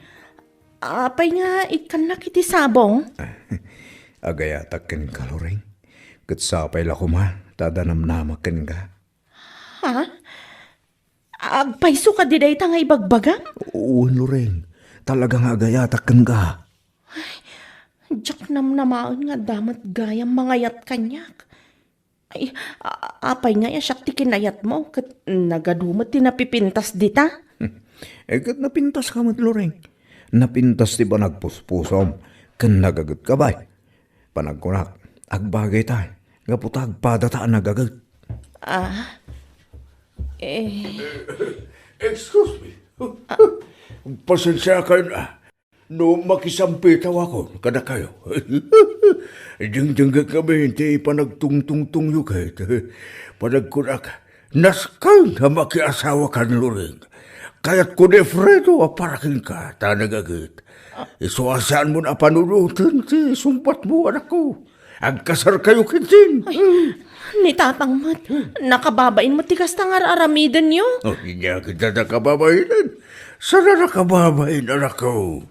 apay nga ikan na kiti sabong? Agayatak kin Loreng. Katsapay la kuma, tadanamnamak kin ka. Ha? Agpaiso ka di day nga ibagbagam? Oo, Loreng. Talagang agayatak kin ka. Diyak namnamaan nga damat gayang mangayat kanyak. Ay, apay nga siyak ti kinayat mo, kat nagadumat ti napipintas dita. Kat napintas ka mat, Loreng. Napintas ti ba nagpuspusom, kan nagagat ka ba? Panagkunak, agbagay tayo, ngaputag padataan nagagat. Excuse me. Pasensya kayo na. No makisampitaw ako, kada kayo. Ding kami, hindi pa nagtungtungtung yung kahit. Panagkunak, naskal na makiasawa ka ni Loring. Kaya't ko ni Fredo, aparakin ka, tanagagit. Isuasaan mo na panunutin, sumpat mo, anak ko. Ang kasar kayo kinsin. Ni Tatang Mat, nakababain mo tikas tangar aramidan nyo. Oh, hindi kita nakababayin. Sana nakababayin, anak ko.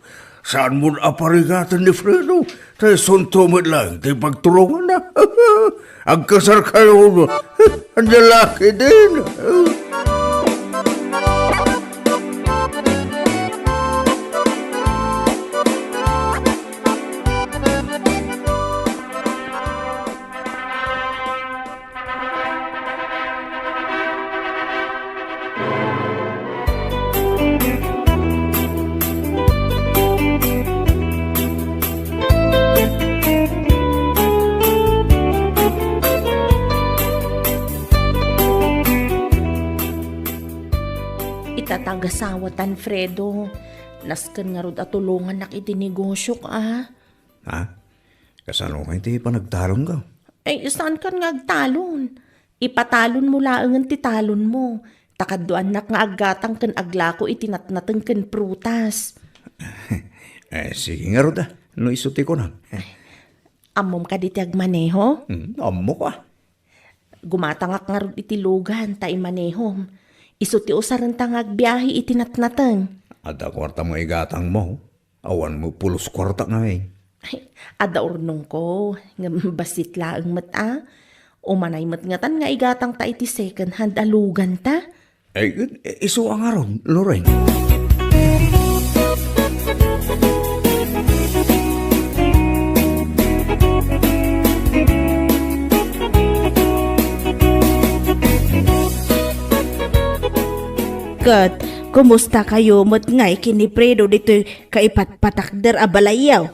Saan mo aparigatan ni Fredo? Tayo sunto mo lang, tayo pagtulungan na. Ang kasar kayo, ang lalaki din. Itatagasawa Fredo. Nasken nga rod atulungan nak iti negosyo ka. Ha? Kasano ka hindi pa nagtalong ka? Ay, saan kan nga agtalon? Ipatalon mo laangan ti talon mo. Takaduan nak nga aggatang ken aglako itinatnateng ken prutas. Sige nga Rod no isuti ko na. Amom ka diti agmaneho? Amo ka. Gumatangak nga rod iti lugan ta imanehom. Isu ti usaran tang agbiyahe itinatnateng. Ada kwarta mo igatang mo. Awan mo pulos kwarta nga eh. Ay, ada urnong ko. Nga basit laang mata. Umanay matngatan nga igatang ta iti second hand alugan ta. Isu ang aron, Loreng. Kat, kumusta kayo mo't ngay kini Fredo dito kaipatpatakder abalayaw?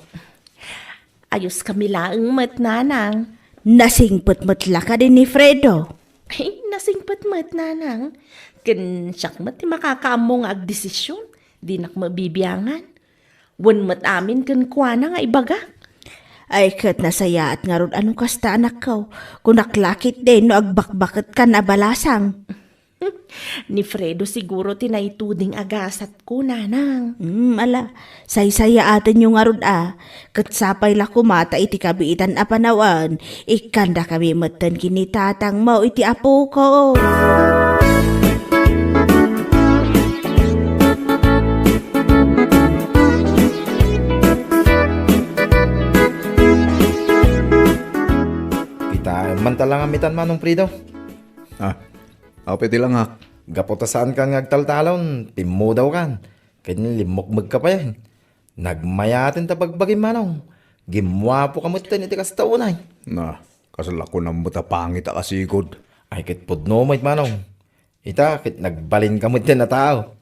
Ayos kami laang mat nanang. Nasingpot mo't laka din ni Fredo. Ay, nasingpat mat nanang. Ken siyak mat ti makakaamong agdesisyon. Di nak mabibiyangan. Wan mat amin ken kuana nga ibagak. Ay kat nasaya at nga ron ano kasta anak ko. Kung naklakit din no agbakbakit ka na balasang. Ni Fredo siguro tinaituding agasat ko, nanang. Ala, say-saya atin yung arod Katsapay la kumata iti kabiitan apanawan. Ikanda kami matan kinitatang mo iti apo ko. Kita mantalang amitan manong Fredo. Apeti lang ha. Gapotasaan ka nga agtaltalon, timo daw kan. Kaya limokmag ka pa yan. Nagmayatin ta pagbagay manong. Gimwapo ka mo iti kastaunay. Na, kasala ko na muta pangit kasigod. Ay kit pudno mo manong. Ita kit nagbalin ka mo iti na tao.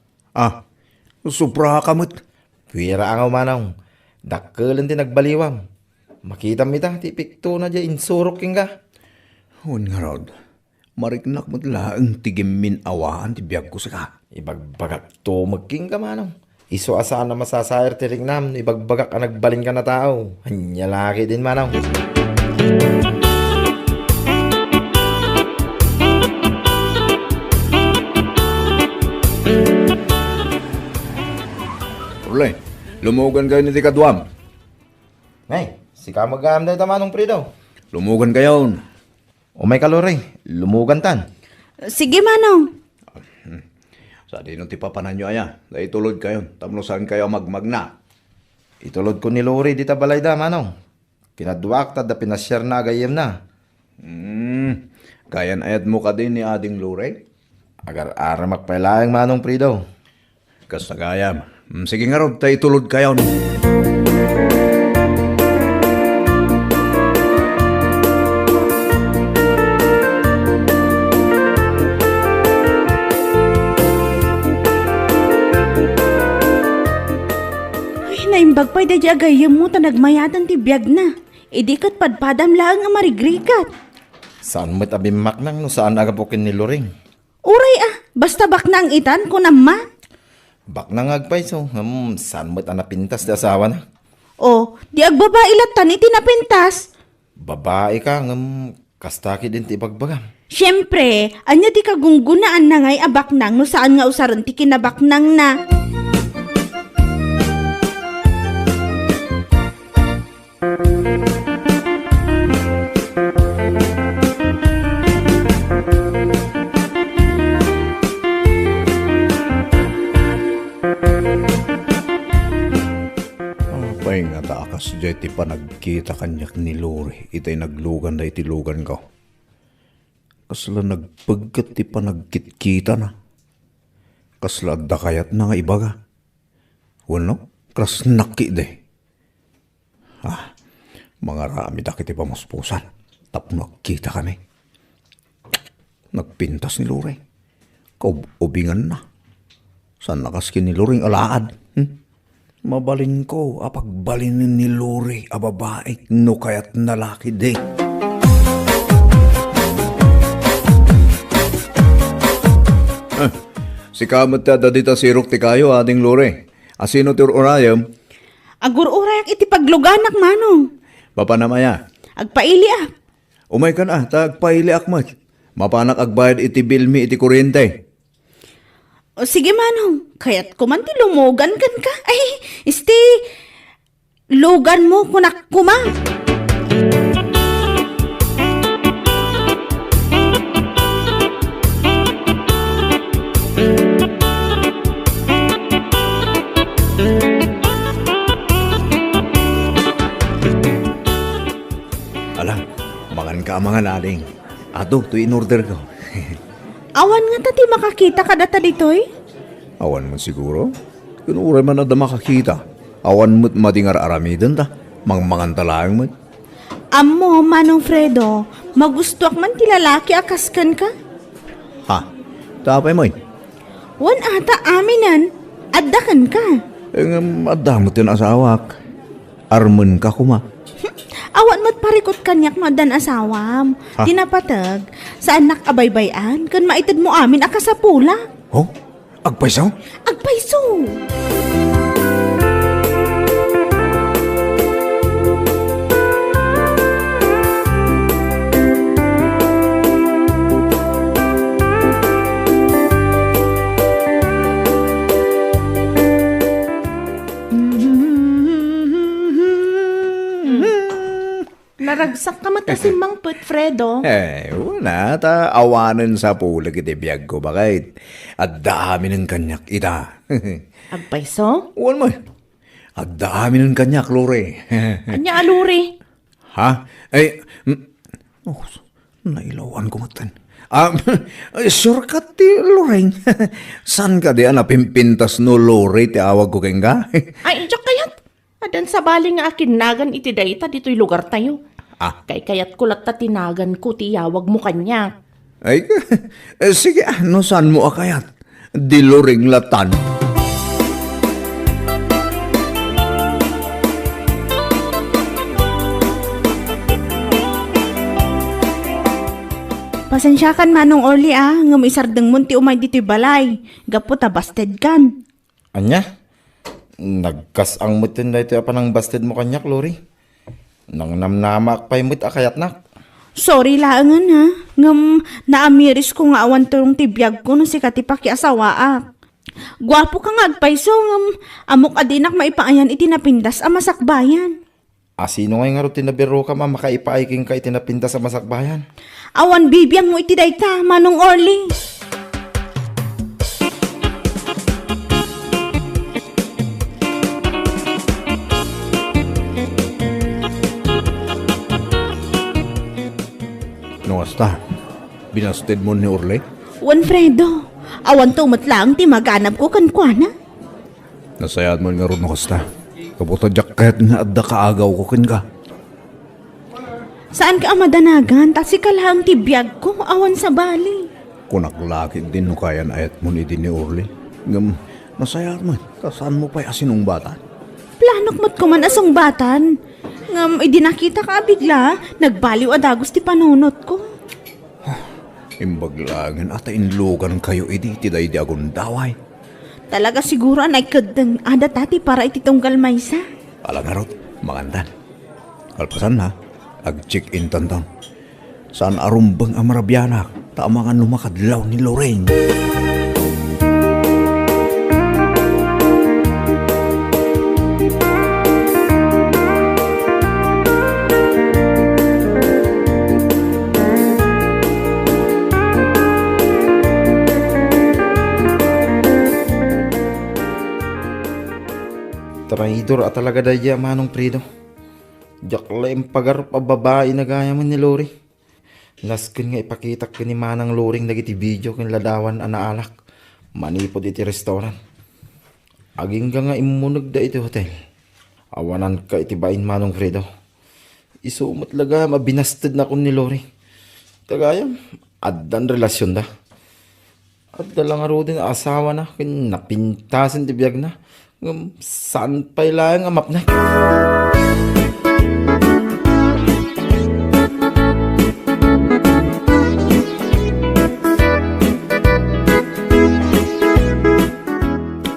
Supra ka mo't. Pwera ang manong. Dakkelan ti nagbaliwam. Makita mo ita, ti pikto na dya insurok king ka. Hun nga Rod. Mariknak mo't laang tigim awaan ti biyag ko sa ka. Ibagbagak to magking ka manong. Iso asaan na masasayar ti ringnam, ibagbagak ka nagbalin ka na tao. Hanya laki din manong. Ulay, lumugan kayo ni Tikadwam. Ay, si ka mag-aam na ita manong Fredo. Lumugan kayo. O may kalore, lumugan tan. Sige manong. Sa di nung tipapanan nyo aya. Dahil tulod kayo. Tamlosan kayo magmagna. Itulod ko ni Lori di tabalay da manong. Kinaduak ta da pinasyar na agayem na. Kayan ayat mo ka din ni Ading Lure. Agar-ara magpailayang manong Fredo. Kasagayam. Sige nga Rod, tayo tulod kayo. Naimbag pa'y da agayam mo ta nagmayatan ti biyag na. Idi kat padpadam lang nga marigrikat. Saan mo't abimak nang no saan agapukin ni Loring? Uray basta bak na ang itan ko naman. Bak na ngagpay so. Saan mo't napintas di asawa na? O, di agbabae latan iti napintas. Babae ka, kastaki din ti ibagbagam. Siyempre, anya ti kagunggunaan na ngay abaknang no saan nga usaran ti kinabaknang na. Pay nga takas dyan ti panagkita kanyak ni Lori. Itay naglugan na itilugan ko. Kasla nagpagkat ti panagkitkita na. Kasla adda kayat na nga ibaga. Wano? Kras naki de. Mga rami da kiti pamuspusan. Tapno kita kami. Nagpintas ni Lori. Kaubingan na. San nakaskin ni Lori alaad? Mabalin ko, apagbalinin ni Lori, ababae, no kaya't nalaki de. Si kamat ta dadita sirok ti kayo, ading Lori. Asino ti urayam? Agur-urayak iti pagluganak manong. Papa namaya. Agpaili ah. Umay ka na, tagpaili akmat. Mapanak agbayad iti bilmi iti kuryente. O sige manong, kaya't kuman ti lumugan kan ka. Ay, lugan mo kunak kuma. Ala, mangan ka mga naling. Ato, to in order ko. Awan nga tati makakita ka data ditoy. Awan mo siguro? Kunuray man na da makakita. Awan mo't madingar aramidan ta. Mangmangan talayang mo. Amo, Manong Fredo, magustuak man ti lalaki akaskan ka? Ha? Tapay mo. Wan ata aminan, addakan ka. Adamot yun asawak. Arman ka kuma. Awan mo't parikot kanyak madan asawam. Ha? Tinapatag, sa anak abaybayan, kan maitid mo amin akasapula. Oh? Agpaysaw? Agpayso! Naragsak ka mata si Mang Put, Fredo. Wala ta. Awanan sa pulag iti biyag ko bakit. At dami ng kanyak ita. Agpayso? Uwan mo. At dami ng kanyak, Lore. Anya aluri. Ha? Nailawan ko matan. Sure ka ti, Loreng. San ka di napimpintas no, Lore, ti awag ko keng ka? Ay, injak kayat. Adan sa bali nga akin nagan iti dayta dito'y lugar tayo. Kay kayat kulat ta tinagan ko ti yawag mo kanya. Ay, sige, no saan mo akayat? Di Loreng latan. Pasensya kan Manong Orly ngam isardeng mun ti umay dito'y balay. Gapo ta busted kan. Anya? Nagkasang mutin na ito apa ng busted mo kanyak, Lori. Nang namnamak pa'y mut akayat nak. Sorry laangan ha. Ngam naamiris ko nga awan turong tibiyag ko no si katipaki asawaak. Gwapo ka nga agpayso ngam amok adinak maipaayan iti napindas a masakbayan. Sino nga nga tinabiro ka makaipaaiking ka itinapinta sa masakbayan? Awan bibiyang mo iti dayta, Manong Orly. No, hasta. Binasted mo ni Orle? Wan Fredo, awan tumat lang ti maganap ko kankwana. Nasayad mo nga ron no, hasta. Kabuta jak kahit nga adda kaagaw ko kin ka. Saan ka amadanagan? Tasi ka lang ti biyag ko, awan sa bali. Kunaklakit din no kayan ayat mo ni din ni Orle. Ngam, nasayad mo. Saan mo pa'y asinong bata? Planok mo't kuman asong batan. Ngam, idinakita ka bigla, nagbaliw adagos ti panunot ko. Imbaglangan at inlugan kayo idi tiday di agon daway. Talaga siguro anay kadang ada tati para ititunggal maysa. Alangarot, makantan. Kalpasan na, ag-check-in tantang. Saan arumbang ang marabianak, tama nga lumakadlaw ni Lorraine. Traidor at talaga daya manong Fredo. Diyak lang pagarap a babae na gaya man ni Lori. Laskin nga ipakita ka ni manang Loring dagiti video kin ladawan anaalak. Manipod iti restaurant. Aging ka nga imunag da iti hotel. Awanan ka iti bain manong Fredo. Isumat laga mabinasted na kun ni Lori. Tagayam, addan relasyon da. At dalang aro din asawa na kin napintasin ti biyag na. Saan pa ilang amap na?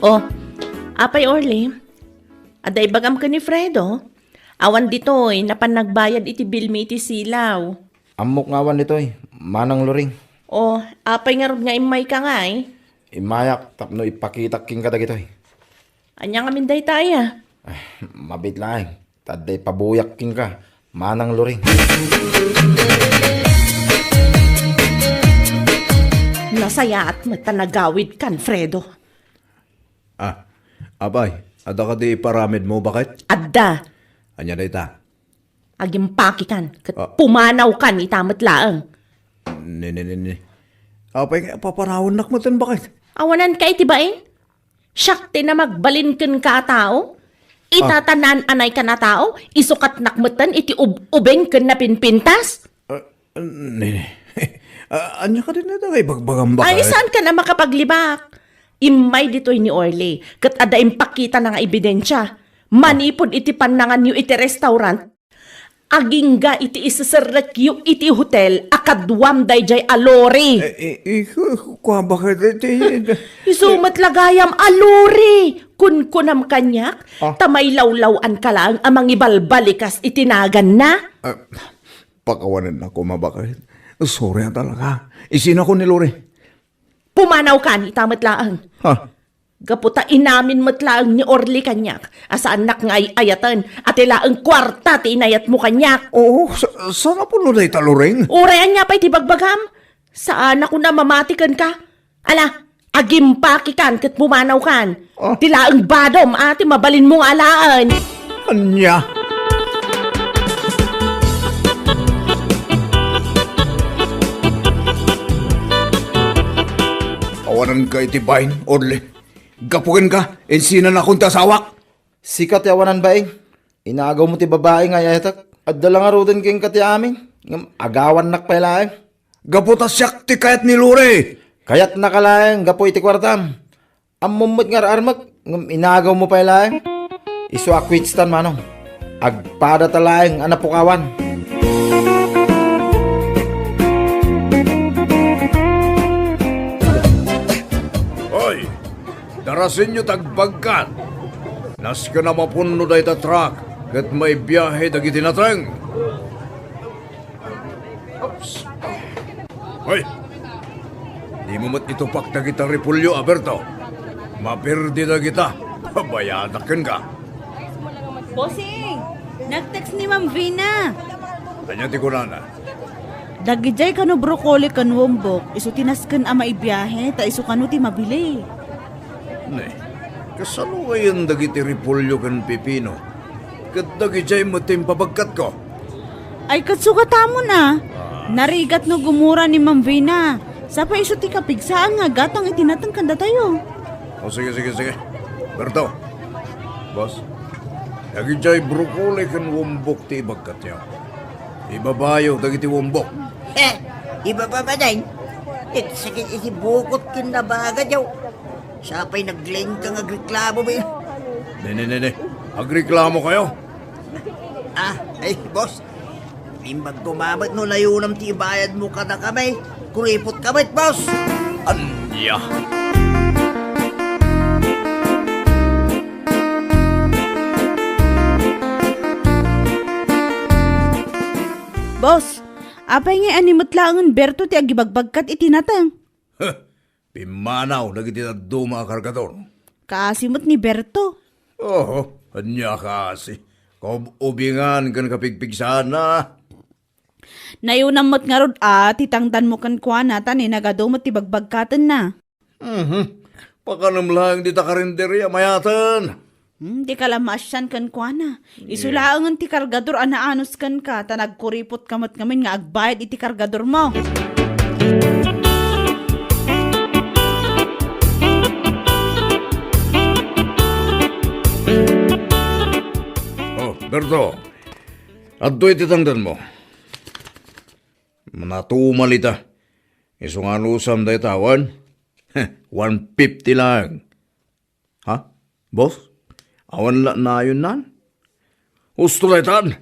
Oh, apay Orly. Aday bagam ka ni Fredo. Awan ditoy, napan nagbayad iti bill mi iti silaw. Amok ngawan nito manang Loring. Oh, apay nga rod nga imay ka nga eh. Imayak tapno ipakita king kadagito Anya nga minday taya. Mabit lang. Taday pabuyak king ka. Manang Loring. Nasaya at matanagawid kan, Fredo. Abay, ada ka di paramid mo, bakit? Adda, Anya na ita. agimpaki kan, kat pumanaw kan itamat laang. Ni. Apay nga paparawon nakmatan, bakit? Awanan ka itibain? Syakti na magbalin kan ka tao? Itatanan anay ka na tao? Isukat nakmatan iti ubeng kan na pinpintas? Ni. Anya ka din na ita kay bagbagam, bakit? Ay, saan ka na makapaglibak? Imay dito'y ni Orly, kat ada impakita na nga ebidensya. Manipod iti panangan yu iti restaurant, agingga iti isasarek yu iti hotel, akadwam dayjay alori. Kuha bakit iti? Isumat lagayam alori, kunam kanyak, tamay lawlawan ka lang amang ibalbalikas itinagan na. Pakawanan ako, mabakit. Sorry talaga. Isin ako ni Lori. Pumanaw ka ni tamat laang. Ha? Gaputa inamin mo't laang ni Orly kanyak, asaan nak nga ayatan, at ilaang kwarta ti inayat mo kanyak. Oo, saan na po nuday taluring? Urayan niya pa'y tibagbagam. Saan ako na mamatikan ka? Ala, agimpaki kan kat pumanaw kan. Tilaang badom ati mabalin mong alaan. Anya? Awanan ka itibayin, Orly. Gapukin ka, insinan akong tasawak. Sikat yawanan baing. Inagaw mo ti babae nga yatak. At dalang arudan king kati amin. Agawan nak pailaeng. Gaputa siyak ti kayat ni Lori. Kayat nakalaeng gapo iti kwartam. Ammumot nga armak. Inagaw mo pailaeng. Isu akwitstan manong. Agpada talaeng anapukawan. Hoy, darasin nyo tagbagkat. Nas ka na mapuno da ita truck, kat may biyahe dagiti natreng. Hoy, di mo mat itupak dagita repulyo, Aberto. Mapirdi na kita, bayadakan ka. Bossing, nag-text ni Ma'am Vina. Kanya ti kunana. Dagijay kano brokoli kan wombok, iso tinasken ama ibiyahe, ta iso kano ti mabili. Ne, kasano ngayon dagiti repulyo kan pipino? Kat dagijay mo timpabagkat ko. Ay katsugata mo na. Narigat no gumura ni Ma'am Vina. Sa pa iso ti kapigsaan nga gatang itinatang kanda tayo. O sige. Berto, boss, dagijay brokoli kan wombok ti bagkat niya. Ibabayo dagiti wombok. Iba pa ba din? Ito sakit iti bukot kinabaga daw. Siya pa'y nag-lend kang agreklamo ba yun? Ne. Agreklamo kayo? Ay, boss. Imbag kumamat no layunam ti bayad mo ka na kamay. Kuripot kamay, boss. Anya. Boss, apay nga animot langan Berto ti agibagbagkat itinatang. Pimanaw, lagi tinaduma kargador. Kaasimot ni Berto. Oo, anya kasi. Ubingan kan kapigpig sana. Nayunamot nga rod titangdan mo kan kwa natan nagadumot ti bagbagkatan na. Pakanam lang di takarinderya mayatan. Di ka lamasyan kan kwa na. Isulaangan ti kargador anaanos kan ka, tanagkuripot kamot ngamin nga agbayad iti kargador mo. Oh, Berto. Adto iti tangdan mo. Manatumalita. Isungan usam day tawan. 150 lang. Ha? Boss? Awan na yun nan? Gusto tan.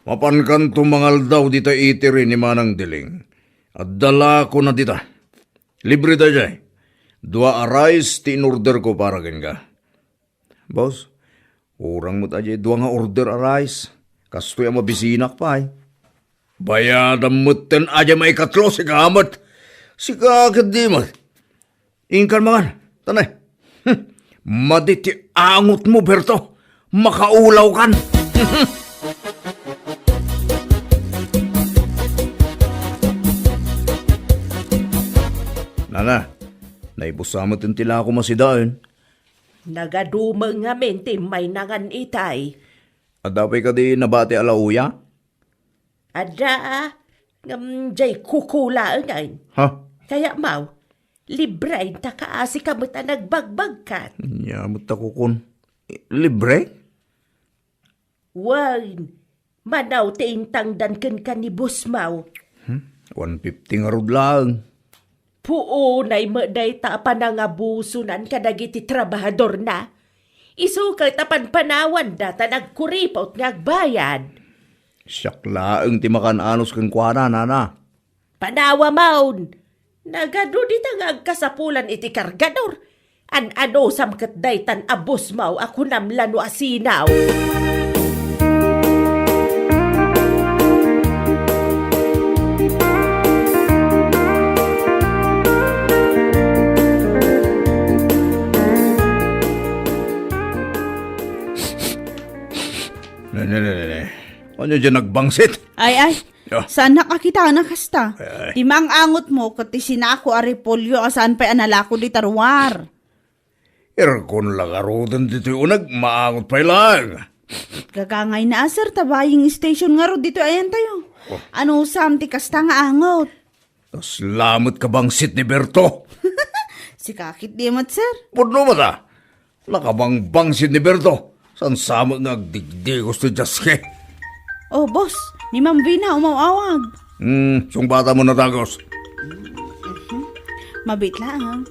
Mapankan tumangal daw dita itiri ni Manang Diling. At dala ko na dita. Libre da jay. 2 arais ti in-order ko para ka. Boss, urang mo tayo 2 nga order arais. Kastoy ang mabisinak pa Bayadam mo ten aja may katlo si kamat. Si kakad di mo. Ingkan mangan. Tanay. Maditi angot mo, Berto. Makaulaw kan. Nana, naibusamot yung tila ko masidaan. Nagadumang nga mente may nangan itay. Adapay ka di nabati alauya? Ada, jay kukula ngayon. Ha? Kaya mau, libre ta kaasi kamot ang nagbagbagkat. Nyamot ako kun. Libre? Wan, manaw tangdan kan ni Boss Mau. 150 nga rod lang. Puo na'y maday ta panangabusunan kadagiti trabahador na. Isukay tapan panawan data nagkuripot ngagbayad. Siyaklaang ti makan-anos kang kuana, nana. Panawa maun. Nagado di agkasapulan iti kargador. An-ano samkat daytan abos mau ako namlano asinaw. Ano dyan nagbangsit? Ay, Ah. saan nakakita na kasta? Ay. Di mang angot mo, kati sinako aripolyo, saan pa'y analako di tarwar. Erkon lang arudan dito unag, maangot pa lang. Gagangay na sir, tabaying station nga ro dito ayan tayo. Ano samti kasta nga angot? Salamat ka bangsit ni Berto. Si kakit di mat sir. Puno mo ta. Nakabang bangsit ni Berto. San sama nga digdi gusto jaske. Oh boss, ni Ma'am Vina umawawag. Sung bata mo na tagos. Mabit lang.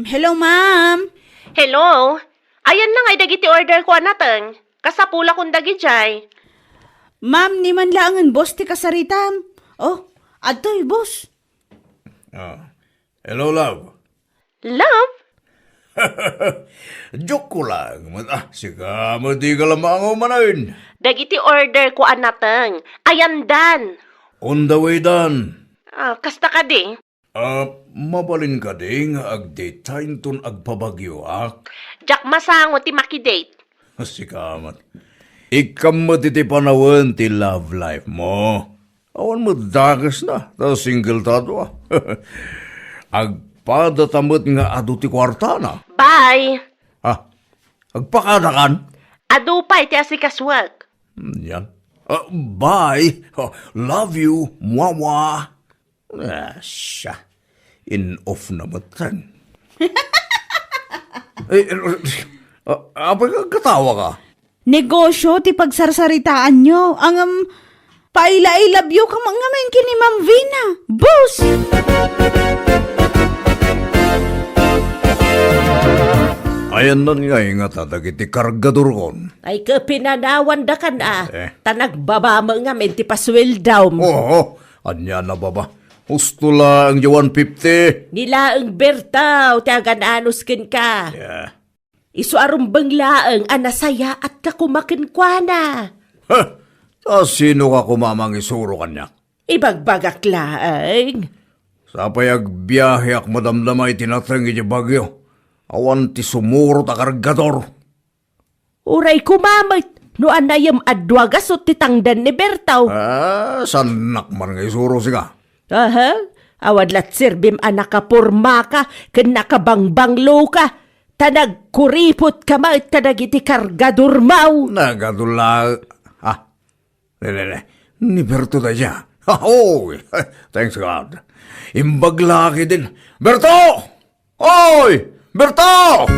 Hello ma'am. Hello? Ayan na nga'y dagiti order ko anateng. Kasapula kong dagi jay. Ma'am, ni man lang ang boss ti kasaritam. Oh, atoy boss. Hello, love. Love? Joke ko lang. Sika mo di ka lamang umanayin. Dagiti order ko anateng. Ayan dan. On the way done. Kasta ka di. Mabalin ka ding agdetain ton agpabagyo ak. Jak masango ti makidate. Sikamat. Ikam mo titi panawan ti love life mo. Awan mo dagas na. Ta single tato Agpadatamot nga adu ti kwarta na. Bye. Agpakadakan. Adupay ti asikaswag. Yan. Bye. Love you. Mwawa. Siya. In off na matan. Apa ka katawa ka? Negosyo ti pagsarsaritaan nyo. Ang paila-ilabyo ka mga men kini Ma'am Vina. Boss! Ayan na nga tatagiti kargador kon. Ay kapinanawan da ka na. Tanagbabama nga men ti pasweldaw mo. Oo, anya na baba. Gusto lang yung 150. Nila ang bertaw ti agananos ken ka. Yeah. Isu arumbang laeng anasaya at kakumakin kwa na. Sino ka kumamang isuro kanyak? Ibagbagak laeng. Sa payag biyahe ak madamdamay tinatang iti bagyo. Awan ti sumuro ta kargador. Uray kumamit, no anayam adwagas o titangdan ni Bertaw. Sanak man nga isuro siga. Aha, awadlat sirbim anak ka porma ka, ken nakabangbanglo ka. Tanag kuripot ka mait kadag iti kargador mau. Nagadula... Ni Berto da siya. Oh, thanks God. Imbaglaki din. Berto! Oy! Berto!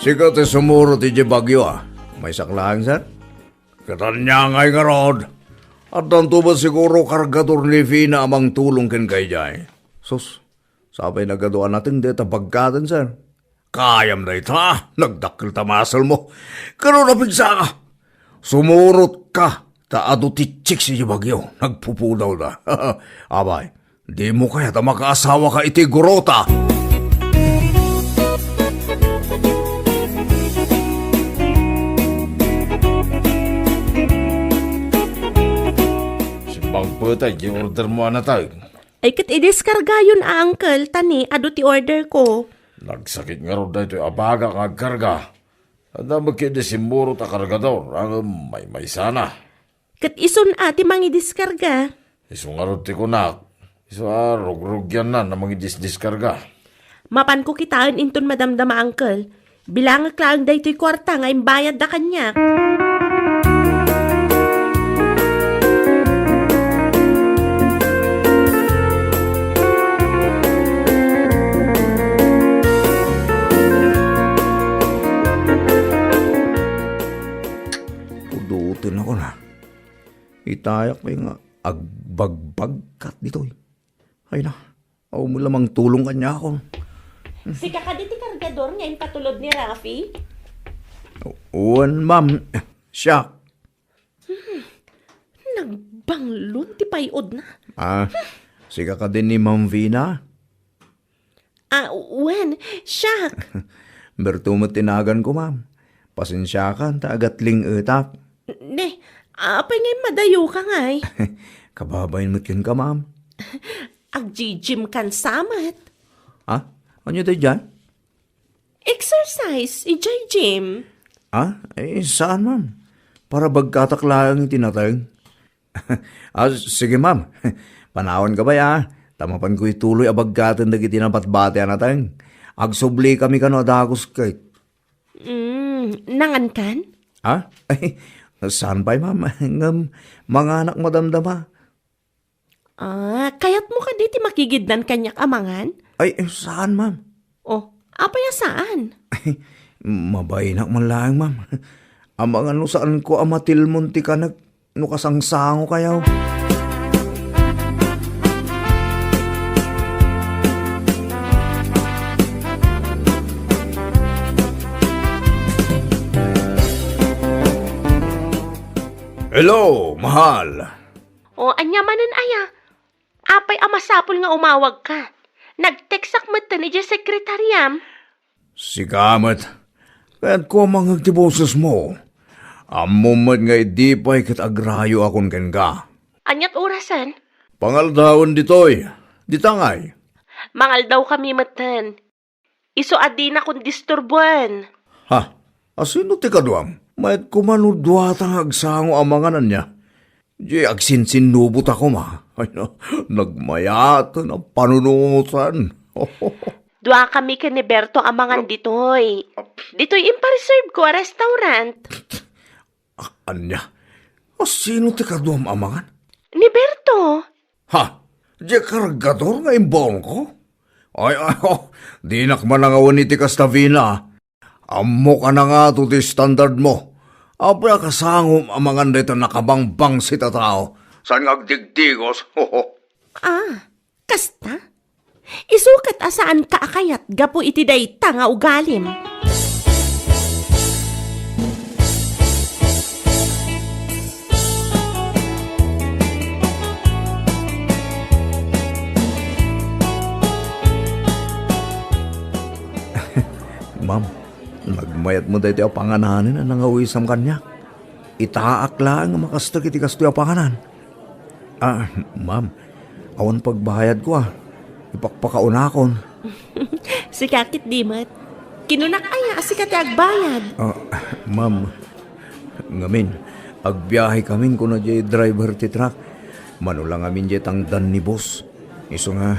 Sikat sumuro ti bagyo May saklaan, sir? Katanyangay nga rod. At danto ba siguro kargador ni Fina amang tulong ken kay jay? Sus, sabay nagaduan natin deta pagkatan, sir. Kayam na ita, nagdakil tamasal mo. Karoon na pigsa ka. Sumurot ka, taado titsik si bagyo. Nagpupudaw na. Abay, di mo kaya ta makaasawa ka iti gurota. Pagputay, i-order mo na tayo. Ay kat idiskarga yun uncle, tani, ado ti order ko. Nagsakit nga rin dito, abaga kag karga. At magkita si Muro ta kargador, ang may sana. Kat ison ati mangi diskarga. Iso nga rin ti kunak. Iso rog-rog yan na mga diskarga. Mapan ko kitaan inton madamdama uncle. Bilang klaang daytoy kwarta nga imbayad da kanya. Pudutin ako na. Itayak ko yung agbagbagkat dito. Ay na, ako mo lamang tulong kanya ako. Si kakaditi kargador nga patulod ni Rafi. Uwan, ma'am. Siya. Nagbanglon ti payod na. Siga ka din ni Ma'am Vina. Wen, siyak. Bertumo tinagan ko, ma'am. Pasensya ka, tagatling utap. Ne, apay ngay madayo ka ngay. Kababayin mo kin ka, ma'am. Agjijim kan samat. Ano tayo dyan? Exercise, ijay gym. Saan, ma'am? Para bagkataklaan yung tinatay. Sige, ma'am. Panahon ka ba, Tamapan ko ituloy abagkatan na kitinapat-bate natin. Agsubli kami kano adagos kay. Nangan kan? Saan pa'y, ma'am? Mga anak madamdama. Kayat mo ka diti makigidnan kanyak amangan? Saan, ma'am? Apaya saan? Mabaynak man lang, ma'am. Amang ano saan ko amatil munti ka kasangsango kayaw. Hello, mahal. Anyamanan aya. Apay amasapol nga umawag ka. Nag-textak mo ni dyan sekretaryam. Sigamat. Kaya't ko mga tiboses mo. Amumat nga idipay kat agrayo akong ka. Anyat orasan? Pangaldawon ditoy. Ditangay. Mangal daw kami matan. Iso adi na kung disturbuan. Asino ti kaduam? Mayat kumanudwatang agsango amanganan niya. Di agsinsinubot ako, ma. Nagmayat na panunutan. Dua kami ka ni Berto amangan ditoy. Ditoy impareserve ko a restaurant. Anya? Sino ti kaduam amangan? Ni Berto. Di kargador nga imbong ko? Di nakmanangawan ni ti Castavina. Amo ka na nga to ti standard mo. Abra kasangom amangan dito nakabangbang si tatao. Saan ngagdigdigos? Kasta? Isukat asaan ka akayat gapo iti dayta nga ugalim. Ma'am, nagmayat mo dahil ang pangananin na nangawisam kanya. Itaak lang ang makastak iti kasto ang panganan. Ma'am, awan pagbayad ko ipakpakaunakon. Si kakit di mat. Kinunak aya si kati agbayad. Ma'am, ngamin, agbiyahe kamin ko na jay driver ti truck. Manulang amin jay tangdan ni boss. Iso nga,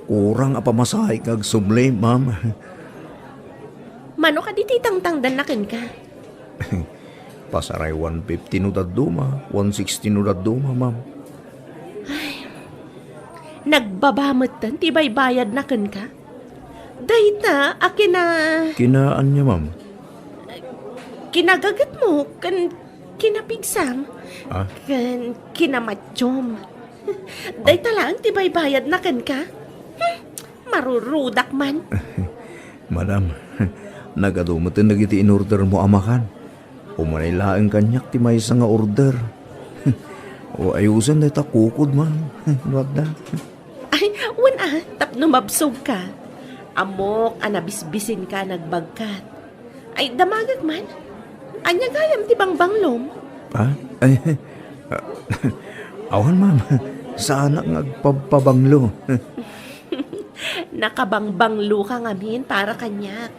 kurang apamasahay kag sumli, ma'am. Mano ka di titang-tangdan nakin ka? Pasaray 150 no daduma, 160 no daduma, ma'am. Nagbabamot tan, tibay bayad nakin ka? Dahita, akin na Kinaan niya, ma'am. kinagagat mo, kinapigsam, Ah? kinamatsyom. Dahita lang, tibay bayad nakin ka? Marurudak man. Madam, nagadumatin nagiti in-order mo amakan. Umanay laang kanyak ti may nga order. O ayusan na itakukod, ma'am. Wag na. Ay, wana, tapno mabsog ka. Amok, anabisbisin ka, nagbagkat. Ay, damagag man. Anya gayam ti banglom. Ha? Ay, awan, ma'am. Sana ngagpapabanglo. Nakabangbanglo ka ngamin para kanyak.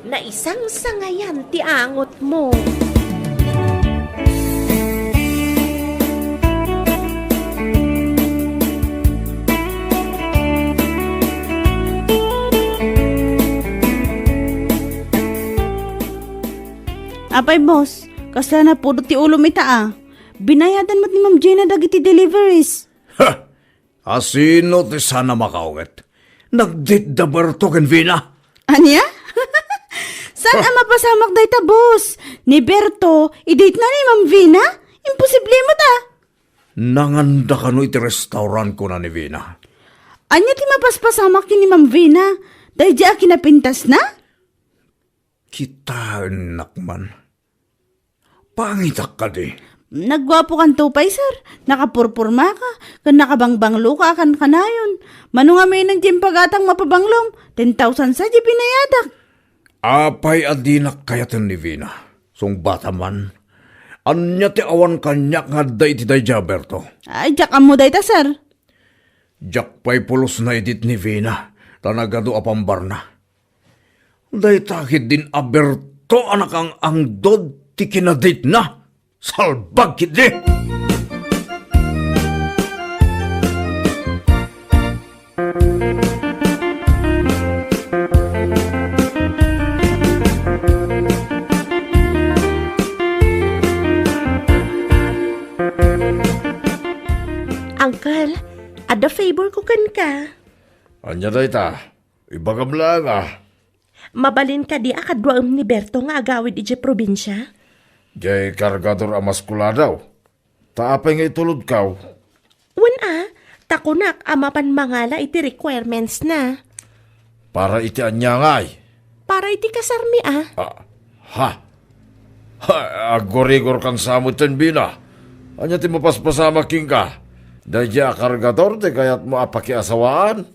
Na isang sangayan ti angot mo. Apay boss, kasla na puro ti ulo mita Binayadan mo't ni Ma'am Gina dagiti deliveries. Ha! Asino ti sana makaugat? Nagdit da Berto ken Vina? Anya? Saan ang mapasamak day ta, boss? Ni Berto, i-date na ni Ma'am Vina? Imposible mo ta. Nanganda ka no iti restaurant ko na ni Vina. Anya ti mapaspasamak ki ni Ma'am Vina? Day di kinapintas na? Kita, nakman. Pangitak ka di. Nagwapo kan tupay, sir. Nakapurpurma ka. Kan nakabangbanglo ka kan kanayon. Mano nga may nang pagatang mapabanglom. 10,000 sa di pinayadak. Apay adinak kayatan ni Vina. Song bata man. Anya ti awan kanyak nga day ti day Berto. Ay, jak mo day ta, sir. Jak pay pulos na edit ni Vina. Tanagado apambar na. Day takid din Berto anak ang angdod ti kinadit na. Salbag kidi! Uncle, ada favor ko kan ka. Anya day ta, ibagam lang Mabalin ka di akadwaam ni Berto nga agawid ije probinsya. Jay kargador amaskula daw. Taapay nga itulod kaw. Takunak amapan mangala iti requirements na. Para iti anyangay. Para iti kasarmi Ha? Agorigor kan samot ten Bina. Anya ti mapaspasama king ka. Daya kargador te kayat mo apakiasawaan.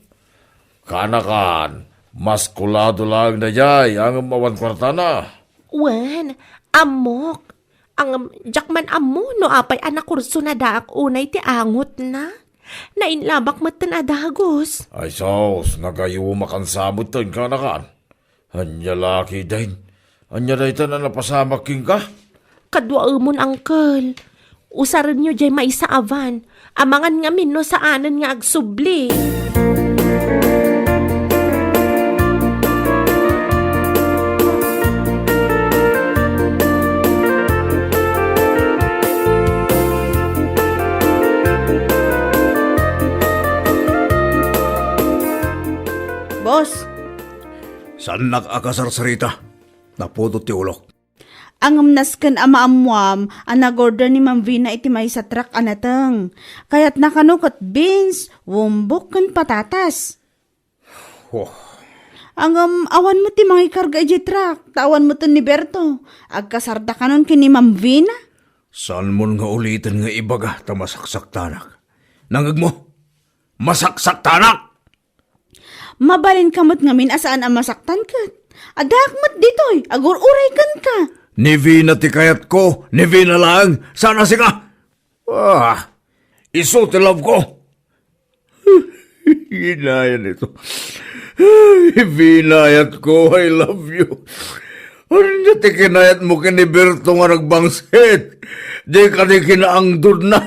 Kanakan, maskulado lang na jay ang mawan kwarta na. Wan, amok. Ang jakman amo no apay anak kurso na daak unay ti angot na. Nainlabak matan adagos. Ay sos, nagayuma kan samot ten kanakan. Anya laki din. Anya day na napasamak king ka. Kadwaamon, uncle. Usaran nyo jay maisa avan. Amangan nga min no saanan nga agsubli. Boss, Saan nakakasarsarita? Napudot ti ulok. ang amnaskan amaamuam ang nag-order ni Ma'am Vina iti may sa truck anateng. Kaya't nakanukot beans, wumbok kan patatas. Oh, Ang awan mo ti mga ikarga iti truck, tawan mo to ni Berto. Agkasarda ka nun kini Ma'am Vina. saan mo nga ulitin nga ibaga ta masaksak tanak? Nangag mo? Masaksak tanak! Mabalin kamot ngamin asaan ang masaktan kat. Adak mat ditoy, agur uray kan ka. Ni Vina ti kayat ko, ni Vina lang, sana sika. Iso ti love ko. Ginayan ito. Vinayat ko, I love you. Ano na ti kinayat mo kiniberto nga nagbangsit? Di ka di kinaangdod na.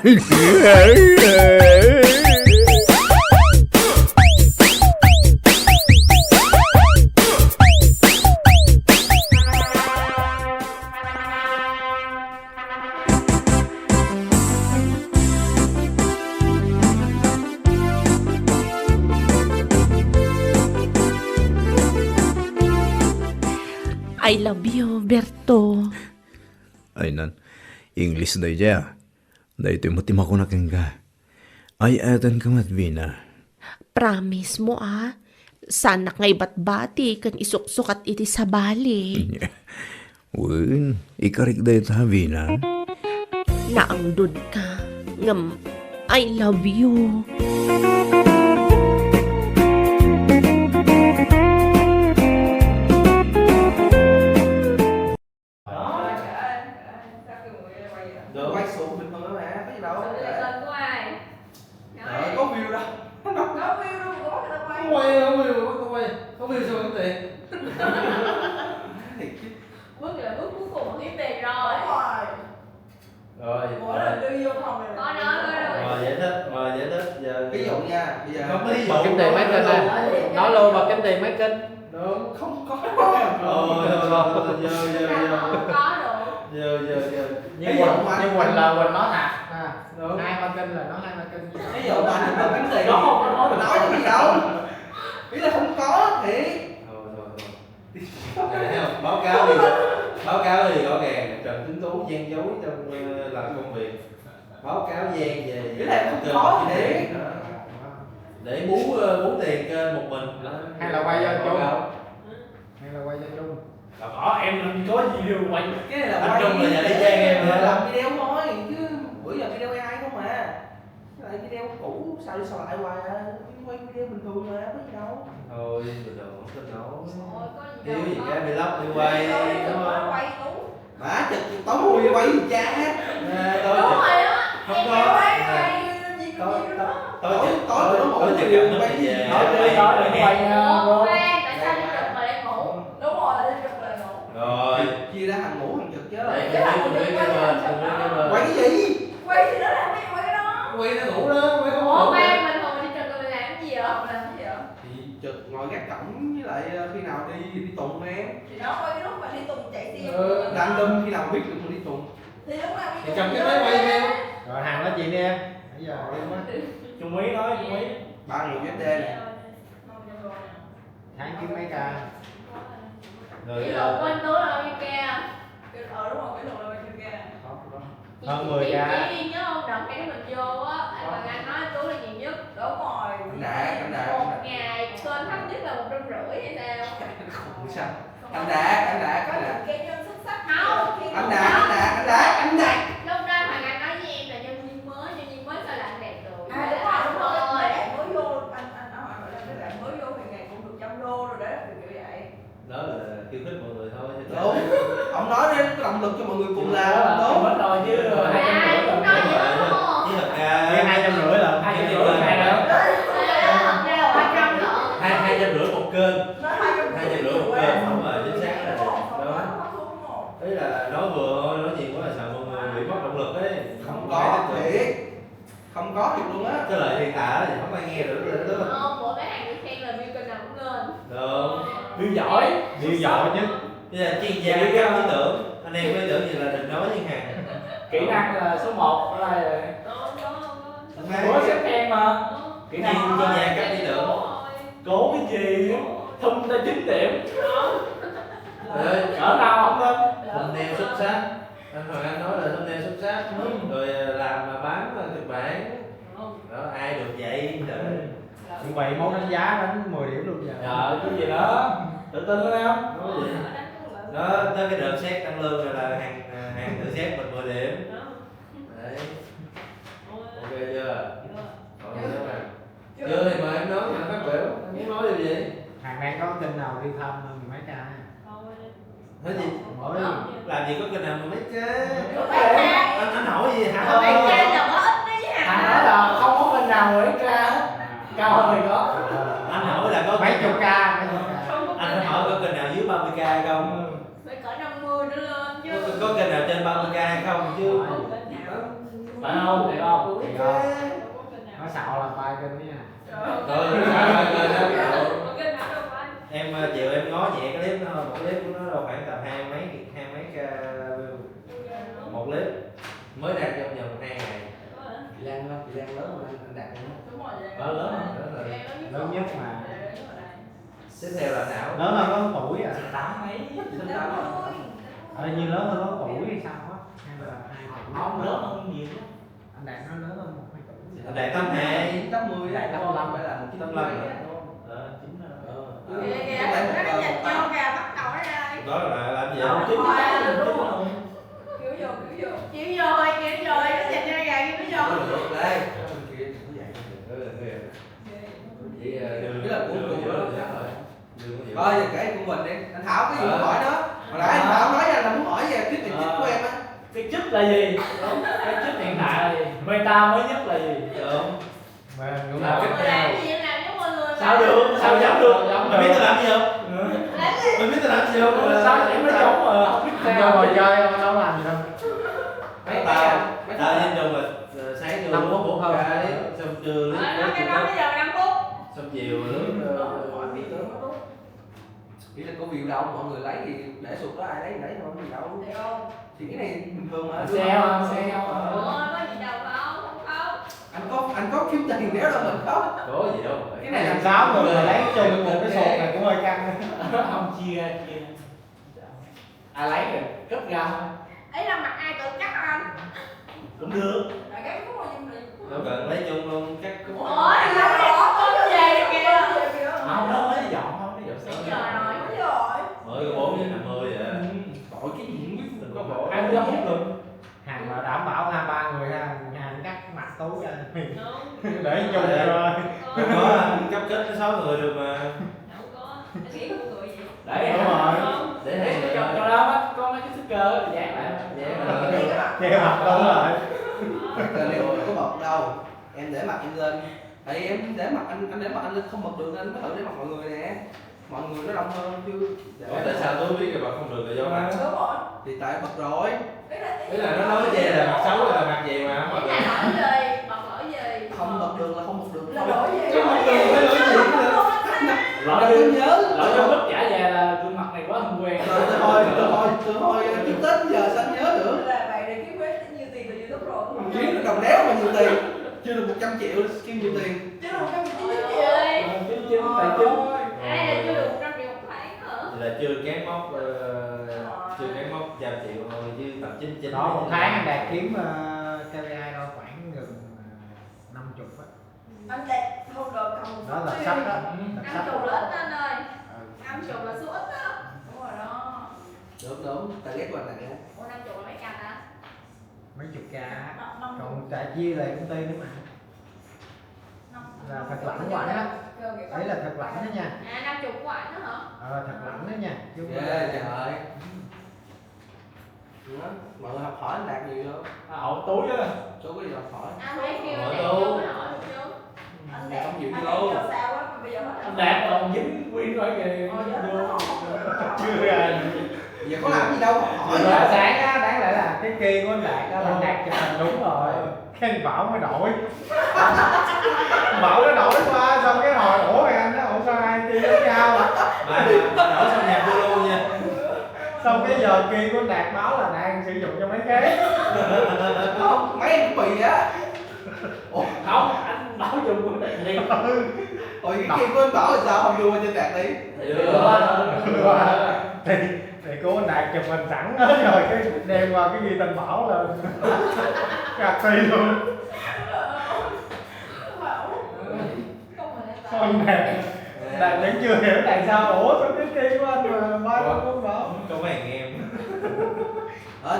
I love you, Berto. Ay nan, English na iya. Dahil ito matima ko na kang ka. Ay atan ka mat, Vina. Promise mo Sana nga ibat-bati kan isuksukat iti sa bali. Uy, ikarik dahil ta, Vina. Naangdod ka. Ngam, I love you. Được quay xuống bình thường đó mà, có gì đâu. Tên của ai? Đợi, có view đâu. Có view đâu, có người ta quay. Có view sao có tiền. Bước này là bước cuối cùng mà kiếm tiền rồi. Rồi. Mỗi lần đưa vô phòng này. Có nói rồi. Mời giải thích. Giờ ví dụ nha, bây giờ Có ví dụ. bà kiếm tiền mấy kênh đây. Nói luôn bà kiếm tiền mấy kênh. Được, không có. Rồi, Không có được. Nhưng Quỳnh là Quỳnh nói nè. Hai ba kênh là nói hai ba kênh. Ví dụ bà kiếm tiền nó không có nói cái gì đâu. Ý là không có thiệt. Thấy không? Báo cáo thì rõ ràng Trần Tuấn Tú gian dối trong làm công việc. Báo cáo gian về Cái này không có gì thiệt. để bú tiền trên một mình Hay là quay cho chung? hay là quay cho chung Có em làm có gì đâu quay. Cái này là anh quay Trung là nhà đi trang em là hả? làm video thôi chứ bữa giờ video AI không mà. Cái này video cũ sao đi sao lại hoài quay video bình thường mà có gì đâu. thôi bình thường không tin nổi Ôi, có gì thiếu đâu gì mà. cái vlog đi quay đúng không Quay đúng. Má chật tối mùi quay gì cha. tối Đúng chụp rồi đó. Không Em có. kêu quay À. quay gì tối gì đó. tối Tối chụp tối nó tối ngủ chụp nhiều nó quay về gì. Nói đừng quay nha. Ủa, khoan, tại sao đi chụp mà lại ngủ? Đúng rồi, là đi chụp mà lại ngủ. rồi Chia ra hàng ngủ hàng chật chứ. để Chứ là cùng mình với đi cái quay bên chụp cùng với đó. cái bên Quay cái gì? Quay thì nó làm cái quay cái đó. Quay nó ngủ đó, quay không Ủa, ngủ. khoan, bình thường đi chụp rồi mình làm cái gì vậy? Mình làm cái gì vậy? Thì chật ngồi gác cổng với lại khi nào đi tùng em. Thì nó quay cái lúc mà đi tùng chạy xe. Random khi nào biết được mình đi tùng. Thì lúc nào đi Thì tùng cầm cái vô máy quay nè. theo. Rồi hàng nói chuyện đi em. Bây giờ em á. Trung ý nói Trung ý. 3.000 USD này. Tháng kiếm mấy ca. rồi Kỷ lục bên túi là bao nhiêu ca? Đúng rồi, kỷ lục là bao nhiêu ca? Hơn 10 ca. Chị nhớ không? Đợt khi mình vô á, anh nói túi là nhiều nhất. Đúng rồi. Anh Đạt. Một ngày trên thấp nhất là 150 hay sao? Khủng sao? Anh Đạt. Có những cái nhân xuất sắc không? Anh Đạt. Lúc đó Hoàng Anh nói với em là nhân viên mới sao lại đẹp được. À đúng rồi, đúng rồi. Mấy bạn mới vô, anh hỏi là mấy bạn mới vô thì ngày cũng được 100 đô rồi đấy, kiểu vậy. đó là khiêu khích mọi người thôi chứ Đúng. Ông nói đến cái động lực cho mọi người cùng làm. Đúng Đúng. rồi chứ. Ai cũng nói vậy đó. chứ thật Cái ra 250 là 250 ngày đó. Thật ra là 300 lận. 250 một kênh Nói 250 một kênh không là chính xác là Không đó có. ý là nói vừa thôi nói nhiều quá là sợ mọi người bị mất động lực ấy Không có thiệt. Không có thiệt luôn á. cái lời hiện tại thì không ai nghe được đúng không Không, bữa mấy hàng đi khen là view kênh nào cũng lên. được Điêu giỏi. Điêu giỏi chứ. bây giờ chuyên gia cấp ý tưởng anh em có ý tưởng gì là đừng nói với hàng Kỹ năng là số 1 ở đây rồi. Bữa xếp khen mà. Kỹ năng chuyên gia cấp ý tưởng cố cái gì? Thông ta 9 điểm. rồi Cỡ nào không lên? thumbnail xuất sắc anh Hoàng Anh nói là thumbnail xuất sắc rồi làm mà bán kịch bản đó ai được vậy trời Như vậy món đánh giá đánh 10 điểm luôn giờ. Trời cái gì đó. Tự tin lên em. nói gì đó tới cái đợt xét tăng lương rồi là hàng tự xét mình 10 điểm đấy ok chưa còn gì nữa mà chưa thì mời em nói mà phát biểu em muốn nói điều gì Hàng đang có kênh nào đi thăm hơn mấy ca? Nói gì? Làm gì có kênh nào mà mấy ca? Anh hỏi gì hả? Mấy ca là có ít đấy hả? Anh nói là không có bên nào 10k hết. Cao hơn thì có. Anh hỏi là có mấy chục ca. anh phải hỏi có kênh nào dưới 30k không? Phải cỡ 50 nữa lên chứ. Có kênh nào trên 30k không chứ? Phải không? Thì không? Thì không. Nó xạo là bài kênh nha. Rồi, Có kênh nào đâu anh? em chiều em ngó nhẹ cái clip nó, một clip của nó đâu khoảng tầm hai mấy k view một clip mới đạt trong vòng 2 ngày. Chị Lan lớn mà anh đạt không? Đúng rồi. Lớn Lớn nhất mà. tiếp theo là nào? Lớn hơn có tuổi à. 8 mấy. Như lớn hơn có tuổi hay sao á? Hay là 2 tuổi? Không, lớn hơn nhiều lắm. Anh Đạt nó lớn hơn 1-2 tuổi. Anh đạt 82 80 Đạt 85 phải là 85 chính là Kìa kìa, nó dịch vô kìa, bắt đầu nó ra đi. đó là làm gì? Kiểu vô, nó dịch ra gà kia nó vô. Đây. Vậy đường Cái là của đường của rồi. Thôi giờ kể của mình đi. Anh Thảo cái gì muốn hỏi đó. Hồi nãy anh Thảo nói ra là muốn hỏi về cái tình của em á. Cái chức là gì? Cái chức hiện tại là gì? Meta mới nhất là gì? Đúng. mà đúng Làm rồi. cách Làm nào? gì làm giống mọi người mà. Sao được? Sao giống được? Mày biết tao làm gì không? Mày biết tao làm gì không? Sao em nó giống mà không biết Anh sao. ngồi chơi không đâu làm gì đâu. Tao nhìn chung là sáng vô 5 phút bốn thôi. cái, xong trưa lướt Nó cái đó bây giờ 5 phút. xong chiều lướt Chỉ là có view đâu, mọi người lấy thì để sụt đó, ai lấy thì lấy thôi, gì đâu. Được không? Thì cái này bình thường mà. Sale không? Sale Ủa, không? có gì đâu không? Không. Anh có kiếm tiền nếu đâu mình có. có gì đâu. Cái này làm 6 người mà lấy chung một cái sột này cũng hơi căng. Không chia. Ai lấy rồi? Cất ra thôi. Ấy là mặt ai tự cắt anh? Cũng được. Là cái có gì mà. Đâu cần lấy chung luôn chắc cũng. Ủa, thì nó có về kìa. Không, nó mới dọn không? Nó dọn Bây sớm. giờ rồi. Mới có 4 giờ 50 vậy. Tội cái gì không biết mình có bộ. Ăn ra hút được. Hàng mà đảm bảo 2-3 người ha, hàng cắt mặt túi ra. Đúng. Để chung rồi. Không có anh cấp kết với 6 người được mà. Đâu có. Anh nghĩ của người gì? Đấy. Đúng rồi. Để Để hàng cho đó mắt có mấy cái sticker dán lại. Che mặt đúng rồi. Cần em không có bật đâu. Em để mặt em lên. Tại em để mặt anh để mặt anh lên không bật được nên có thử để mặt mọi người nè. Mọi người nó đông hơn chứ. Ủa, tại sao tôi biết cái mặt không được là do mặt? Đúng rồi. Thì tại bật rồi. Ý là nó nói che là mặt xấu là mặt gì mà không Cái bật này được. lỗi gì? Bật lỗi gì? Không bật được là không bật được. Là lỗi gì? Chứ không được phải lỗi gì nữa. Lỡ Đâu có nhớ. lỡ cho bức trả về là gương mặt này quá không quen. Từ hồi trước Tết đến giờ sao anh nhớ nữa. Là bạn này kiếm vé nhiều tiền từ YouTube rồi. Chuyến được đồng đéo mà nhiều tiền. Chưa được 100 triệu kiếm nhiều tiền. Chứ đâu có Ơi. Chính tài chính. Ai là chưa được 100 triệu một tháng hả? Là chưa cán mốc chưa cán mốc 100 triệu thôi chứ tầm 99. Đó, một tháng anh Đạt kiếm KPI đâu khoảng gần 50 á. anh đẹp không được cầm. Đó là sách đó. Là 50 sách. là ít anh ơi. Ừ. 50 là số ít đó. Đúng rồi đó. Đúng, ta ghét qua này. Ủa 50 là mấy trăm hả? Mấy chục ca. Năm- Còn trả chia lại công ty nữa mà. Là thật lãnh của anh á. Đấy là thật lãnh đó nha. À 50 của anh đó hả? Thật lãnh đó nha. Chứ không Ghê phải- trời ơi. Đó, mọi người học hỏi anh Đạt nhiều không? Hậu túi á. Số có gì học hỏi. Anh thấy kêu Hỏi anh đâu. vô mới hỏi được chứ. Anh Này đẹp không chịu anh đi đẹp đâu. giờ sao quá mà bây giờ hết Anh Đạt còn dính nguyên rồi kìa. Chưa ra. Giờ có làm gì đâu học hỏi. Rồi sáng á, đáng lẽ là cái kia của anh Đạt đó là anh Đạt chụp hình đúng rồi. Cái anh Bảo mới đổi. Bảo nó đổi qua xong cái hồi ủa mày anh đó ủa sao hai kia giống nhau à? Mà đổi xong nhạc vô luôn nha. Xong cái giờ kia của anh Đạt báo là đang sử dụng cho mấy cái. Không, mấy em cũng bị á. Không, anh bảo dùng của Đạt liền. Hồi cái kia của anh Bảo là sao không đưa qua trên Đạt đi. Thì cô anh Đạt chụp hình sẵn hết rồi cái đem qua cái ghi tên Bảo lên. Cà phê luôn. Không nè. Đạt vẫn chưa hiểu tại sao ủa sao cái kia của anh mà ba con Bảo. Có mấy anh em.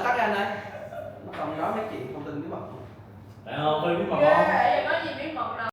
Tắt anh ơi. Nó còn nói mấy chuyện thông tin bí mật. Tại không, tôi biết mà Ghê ngon. vậy, có gì bí mật đâu.